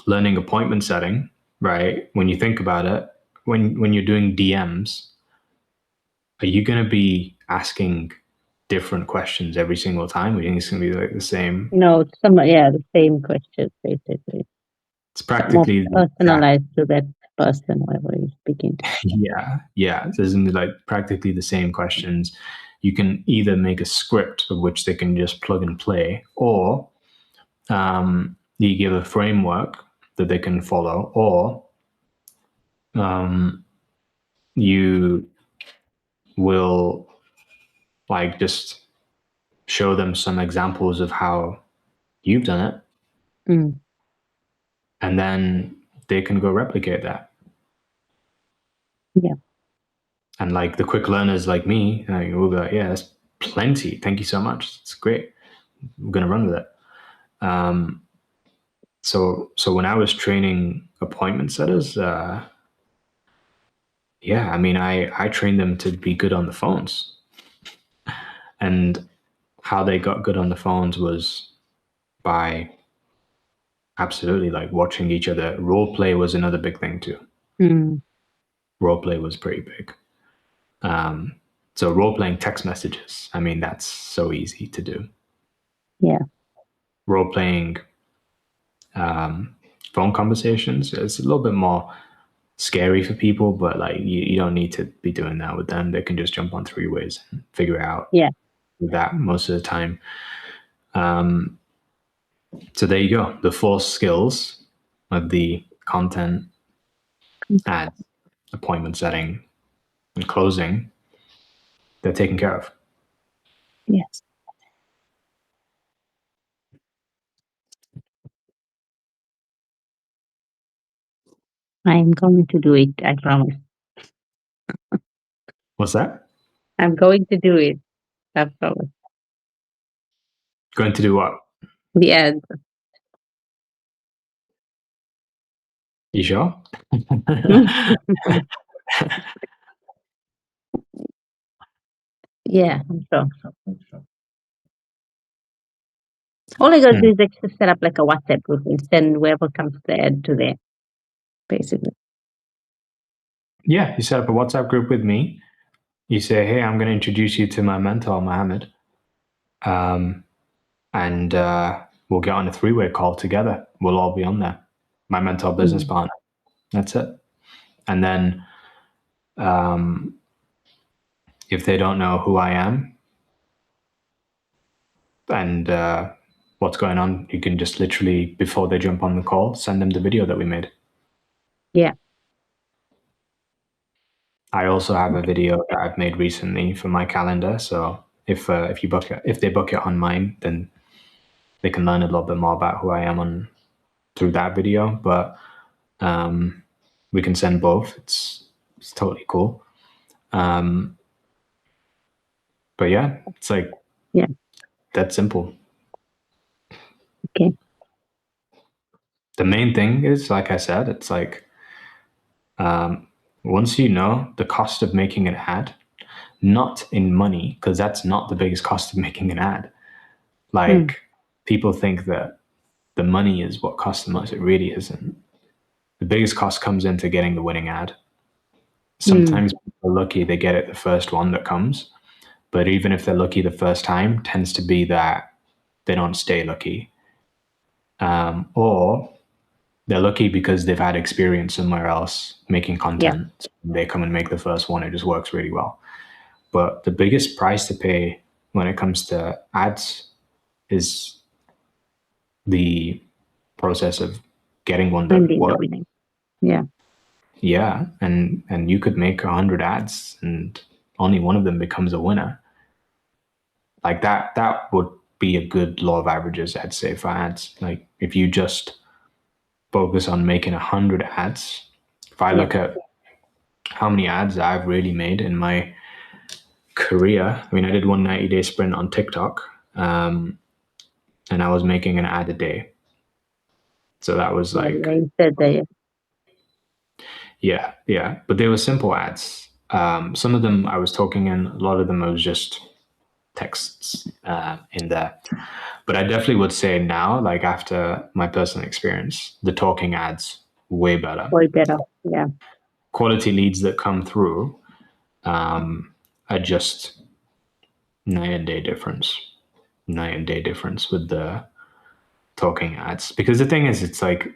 learning appointment setting, right? When you think about it, when you're doing DMs, are you going to be asking different questions every single time? We think it's going to be like the same. No, it's yeah, the same questions basically. It's But more practically the exact. personalized to that person, whoever you're speaking to. Yeah. So it's going to be like practically the same questions. You can either make a script of which they can just plug and play, or you give a framework that they can follow, or you will like just show them some examples of how you've done it, Mm. and then they can go replicate that. Yeah. And like the quick learners like me, will be like, yeah, that's plenty. Thank you so much. It's great. I'm gonna run with it. So when I was training appointment setters, yeah, I mean, I trained them to be good on the phones, and how they got good on the phones was by absolutely like watching each other. Role play was another big thing too. Mm. Role play was pretty big. So role playing text messages, I mean, that's so easy to do. Yeah. Role playing phone conversations, it's a little bit more scary for people, but like you don't need to be doing that with them. They can just jump on three ways and figure it out Yeah. that most of the time. So there you go. The four skills of the content, ads, appointment setting, and closing, they're taken care of. Yes. I'm going to do it, I promise. What's that? I'm going to do it. I promise. Going to do what? Yeah. You sure? Yeah, I'm sure. All I gotta do is like just set up like a WhatsApp group and send whoever comes there to there, basically. Yeah, you set up a WhatsApp group with me. You say, hey, I'm going to introduce you to my mentor, Mohammed. And we'll get on a three-way call together. We'll all be on there. My mentor, business partner. That's it. And then if they don't know who I am and what's going on, you can just literally, before they jump on the call, send them the video that we made. Yeah. I also have a video that I've made recently for my calendar. So if they book it on mine, then they can learn a little bit more about who I am through that video. But we can send both. It's totally cool. But yeah, it's like that simple. Okay. The main thing is, like I said, it's like once you know the cost of making an ad, not in money, because that's not the biggest cost of making an ad. Like people think that the money is what costs the most. It really isn't. The biggest cost comes into getting the winning ad. Sometimes people are lucky, they get it the first one that comes. But even if they're lucky the first time, tends to be that they don't stay lucky. Or they're lucky because they've had experience somewhere else making content. So they come and make the first one. It just works really well. But the biggest price to pay when it comes to ads is the process of getting one that works. Yeah. Yeah, and you could make 100 ads and only one of them becomes a winner. Like that would be a good law of averages, I'd say, for ads. Like if you just focus on making 100 ads, if I look at how many ads I've really made in my career, I mean, I did one 90-day sprint on TikTok, and I was making an ad a day. So that was like, yeah. But they were simple ads. Some of them I was talking in, a lot of them I was just texts in there. But I definitely would say now, like after my personal experience, the talking ads way better. Way better. Yeah. Quality leads that come through are just night and day difference. Night and day difference with the talking ads. Because the thing is, it's like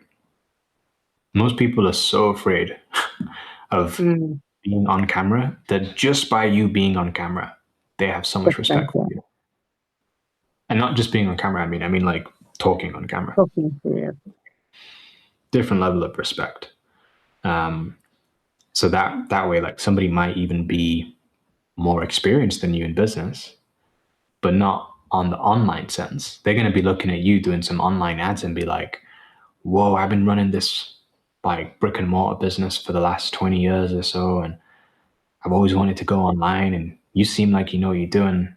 most people are so afraid of being on camera that just by you being on camera, they have so much respect for you. And not just being on camera, I mean like talking on camera. Different level of respect. So that way, like somebody might even be more experienced than you in business, but not on the online sense. They're going to be looking at you doing some online ads and be like, whoa, I've been running this like brick and mortar business for the last 20 years or so. And I've always wanted to go online and you seem like you know what you're doing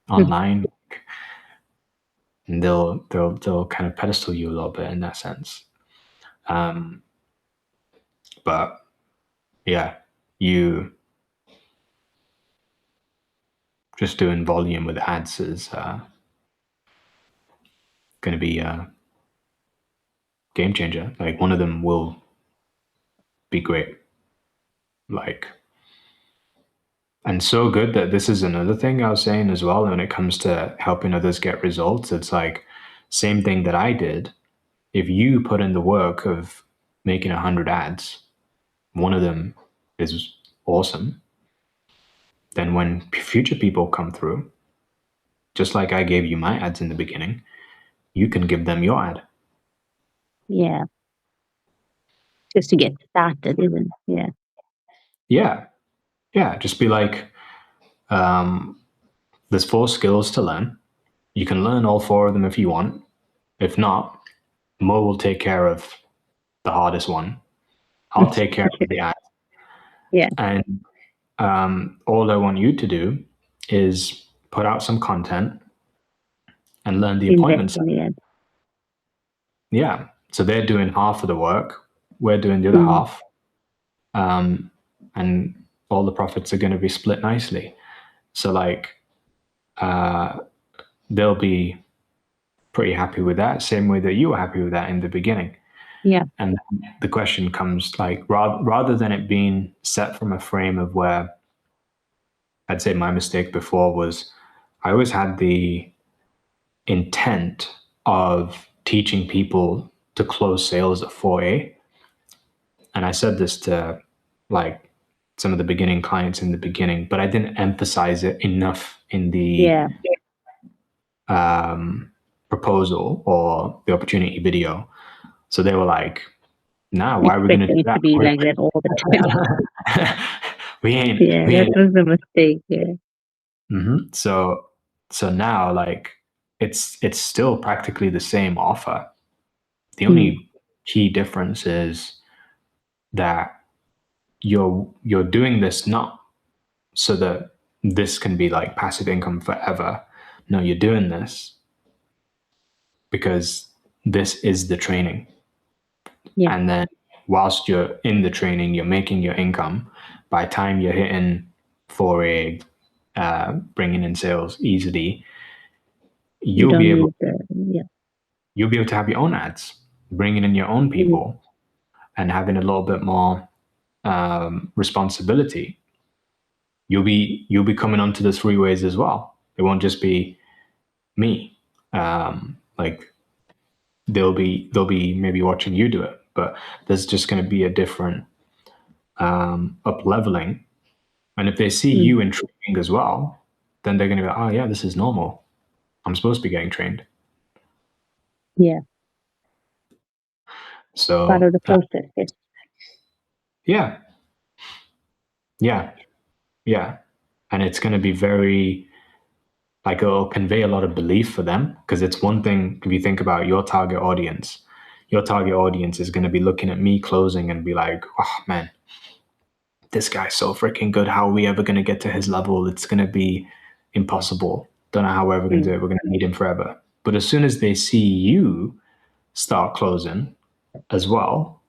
online. And they'll kind of pedestal you a little bit in that sense. But yeah, you just doing volume with ads is going to be a game changer. Like one of them will be great. Like, and so good that this is another thing I was saying as well. When it comes to helping others get results, it's like same thing that I did. If you put in the work of making 100 ads, one of them is awesome. Then when future people come through, just like I gave you my ads in the beginning, you can give them your ad. Yeah. Just to get started, isn't it? Yeah. Yeah. Just be like, there's 4 skills to learn. You can learn all 4 of them if you want. If not, Mo will take care of the hardest one. I'll take care of the ad. Yeah. And all I want you to do is put out some content and learn the Invest appointment side. in the ad. Yeah. So they're doing half of the work. We're doing the other Mm. half. And all the profits are going to be split nicely. So like, they'll be pretty happy with that, same way that you were happy with that in the beginning. Yeah. And the question comes like, rather than it being set from a frame of where, I'd say my mistake before was I always had the intent of teaching people to close sales at 4A. And I said this to like some of the beginning clients in the beginning, but I didn't emphasize it enough in the Yeah. proposal or the opportunity video. So they were like, nah, why are we going to do Expecting it to that? be like that all the time. Yeah, we that ain't. was the mistake. Yeah. Mm-hmm. So now like it's still practically the same offer. The Mm. only key difference is that you're doing this not so that this can be like passive income forever. No, you're doing this because this is the training. Yeah. And then whilst you're in the training, you're making your income. By the time you're hitting 4A, bringing in sales easily, You you'll be don't able need the, yeah. you'll be able to have your own ads, bringing in your own Mm. people, and having a little bit more responsibility. You'll be coming onto the freeways as well. It won't just be me. Like they'll be maybe watching you do it, but there's just going to be a different up leveling. And if they see Mm. you in training as well, then they're going to be like, oh yeah, this is normal. I'm supposed to be getting trained. Yeah. Part So of the process. Yes. yeah, yeah, yeah, and it's going to be very like it'll convey a lot of belief for them because it's one thing if you think about your target audience. Your target audience is going to be looking at me closing and be like, oh man, this guy's so freaking good. How are we ever going to get to his level? It's going to be impossible. Don't know how we're ever going to Mm. do it. We're going to need him forever. But as soon as they see you start closing as well,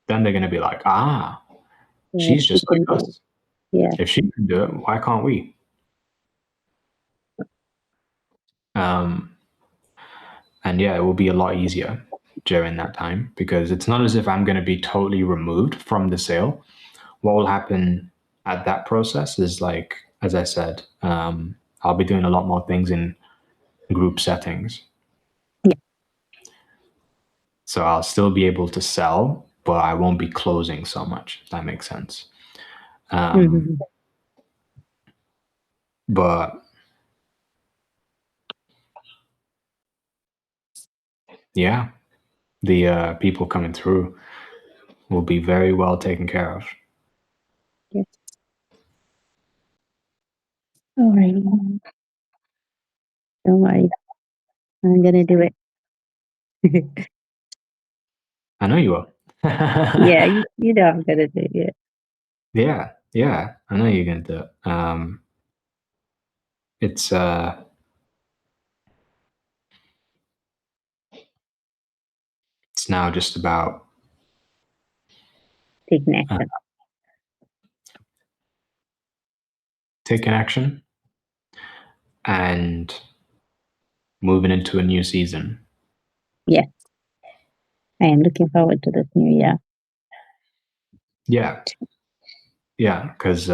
then they're going to be like, ah, Yeah, she's she just like can do. us. Yeah. If she can do it, why can't we? Um, and yeah, it will be a lot easier during that time because it's not as if I'm going to be totally removed from the sale. What will happen at that process is like, as I said, I'll be doing a lot more things in group settings. Yeah. So I'll still be able to sell, but I won't be closing so much, if that makes sense. Mm-hmm. But yeah, the people coming through will be very well taken care of. Yes. All right. Don't worry. I'm gonna do it. I know you will. Yeah, you know I'm gonna do it. Yeah. Yeah, yeah, I know you're gonna do it. It's it's now just about Taking uh, action. taking action and moving into a new season. Yeah. I am looking forward to this new year. Yeah, yeah, because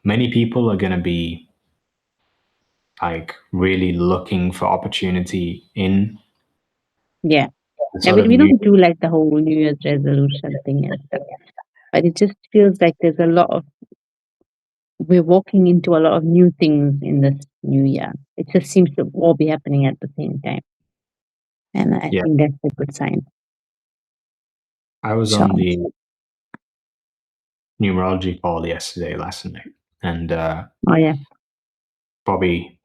many people are gonna be like really looking for opportunity in Yeah. the I sort mean, of we new. don't do like the whole New Year's resolution thing and stuff, but it just feels like there's a lot of, we're walking into a lot of new things in this new year. It just seems to all be happening at the same time. And I Yeah, think that's a good sign. I was So, on the numerology call last night, and oh yeah, Bobby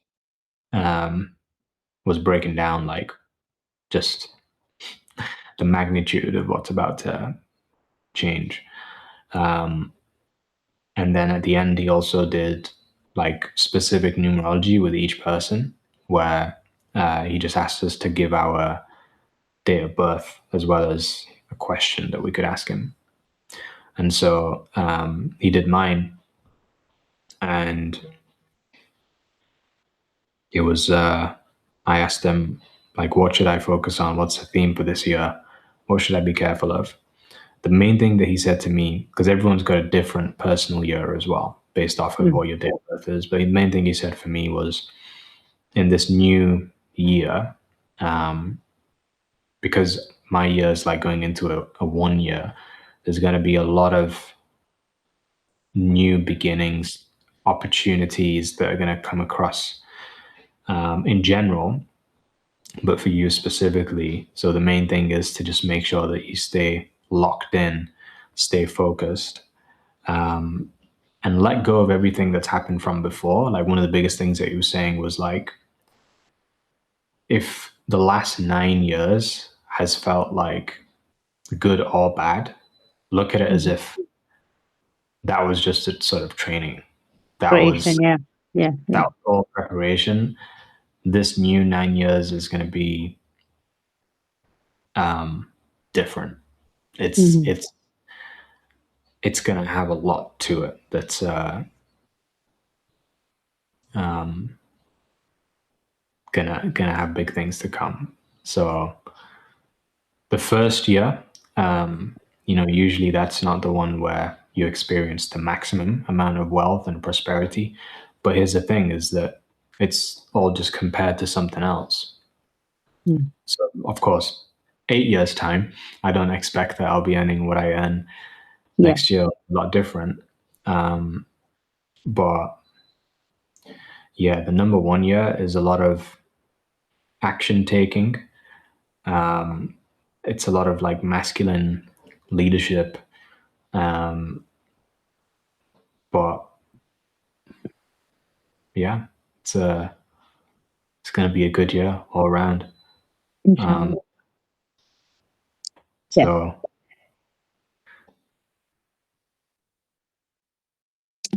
um, was breaking down like just the magnitude of what's about to change. Um, And then at the end, he also did like specific numerology with each person, where he just asked us to give our date of birth as well as a question that we could ask him. And so he did mine, and it was I asked him like, what should I focus on? What's the theme for this year? What should I be careful of? The main thing that he said to me, because everyone's got a different personal year as well, based off of what your date of birth is. But the main thing he said for me was, in this new year, because my year is like going into a 1 year, there's going to be a lot of new beginnings, opportunities that are going to come across in general, but for you specifically. So the main thing is to just make sure that you stay locked in, stay focused, and let go of everything that's happened from before. Like one of the biggest things that he was saying was like, if the last 9 years has felt like good or bad, look at it as if that was just a sort of training. That was Creation, yeah. Yeah. that was all preparation. This new 9 years is going to be different. It's Mhm. it's it's going to have a lot to it that's gonna have big things to come. So the first year, usually that's not the one where you experience the maximum amount of wealth and prosperity. But here's the thing: is that it's all just compared to something else. Mm. So of course, 8 years time, I don't expect that I'll be earning what I earn Yeah. next year. A lot different. But yeah, the number 1 year is a lot of action taking. It's a lot of like masculine leadership. But yeah, it's gonna be a good year all around. Inshallah. Yeah. So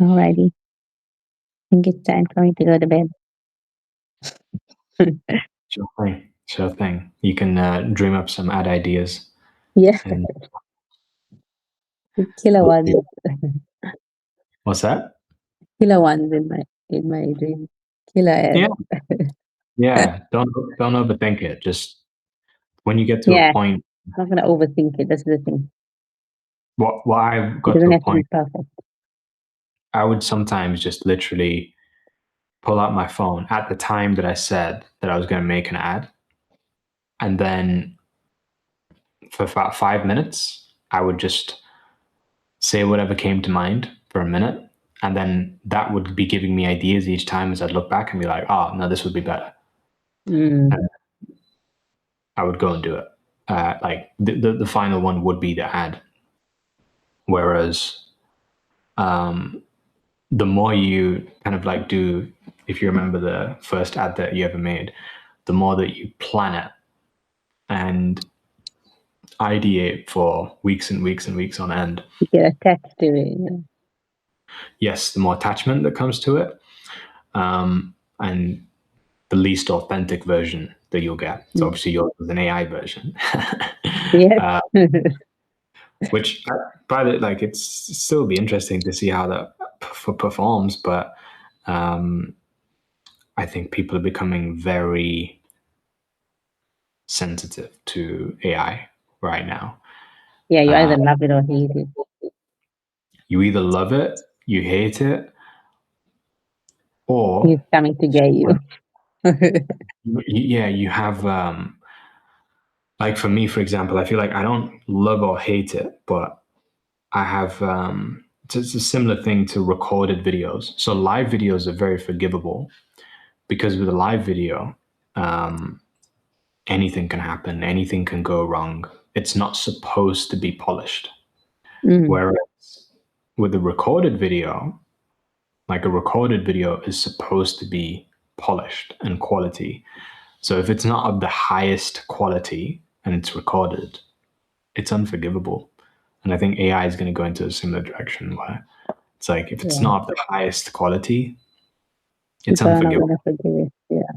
Alrighty. I think it's time for me to go to bed. sure thing, sure thing. You can dream up some ad ideas, Yeah. and Killer ones. what's that? Killer ones in my dream. Killer Yeah, ads. yeah. Don't overthink it. Just when you get to a Yeah. point, I'm not gonna overthink it. That's the thing. what I've It got to doesn't a have to be point, perfect. I would sometimes just literally pull out my phone at the time that I said that I was going to make an ad, and then for about 5 minutes, I would just say whatever came to mind for a minute. And then that would be giving me ideas each time as I'd look back and be like, oh, no, this would be better. Mm. And I would go and do it. Like the final one would be the ad. Whereas the more you kind of like do, if you remember the first ad that you ever made, the more that you plan it and ideate for weeks and weeks and weeks on end, You get attached to it. Yeah. yes, the more attachment that comes to it. And the least authentic version that you'll get. So Mm. obviously yours was an AI version, Yes. which by the like it's still be interesting to see how that performs. But I think people are becoming very sensitive to AI right now. Yeah, you either love it or hate it. You either love it, you hate it, or He's coming to get you. yeah, you have like for me, for example, I feel like I don't love or hate it, but I have it's a similar thing to recorded videos. So live videos are very forgivable because with a live video, anything can happen, anything can go wrong. It's not supposed to be polished. Mm. Whereas with a recorded video, like a recorded video is supposed to be polished and quality. So if it's not of the highest quality and it's recorded, it's unforgivable. And I think AI is going to go into a similar direction where It's like if it's Yeah. not of the highest quality, it's People are not unforgivable. gonna forgive it.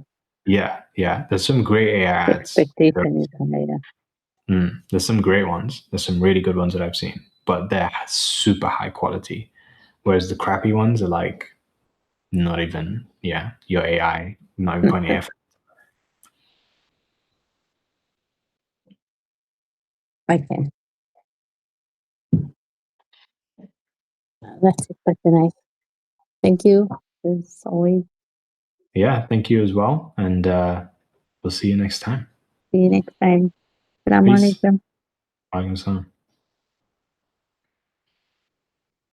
Yeah. Yeah. There's some great AI The ads. expectation is higher. There's some great ones. There's some really good ones that I've seen, but they're super high quality. Whereas the crappy ones are like not even, your AI, not even putting effort. Okay. That's it for tonight. Thank you as always. Yeah, thank you as well. And we'll see you next time. See you next time. Peace. Assalamualaikum. Waalaikumsalam.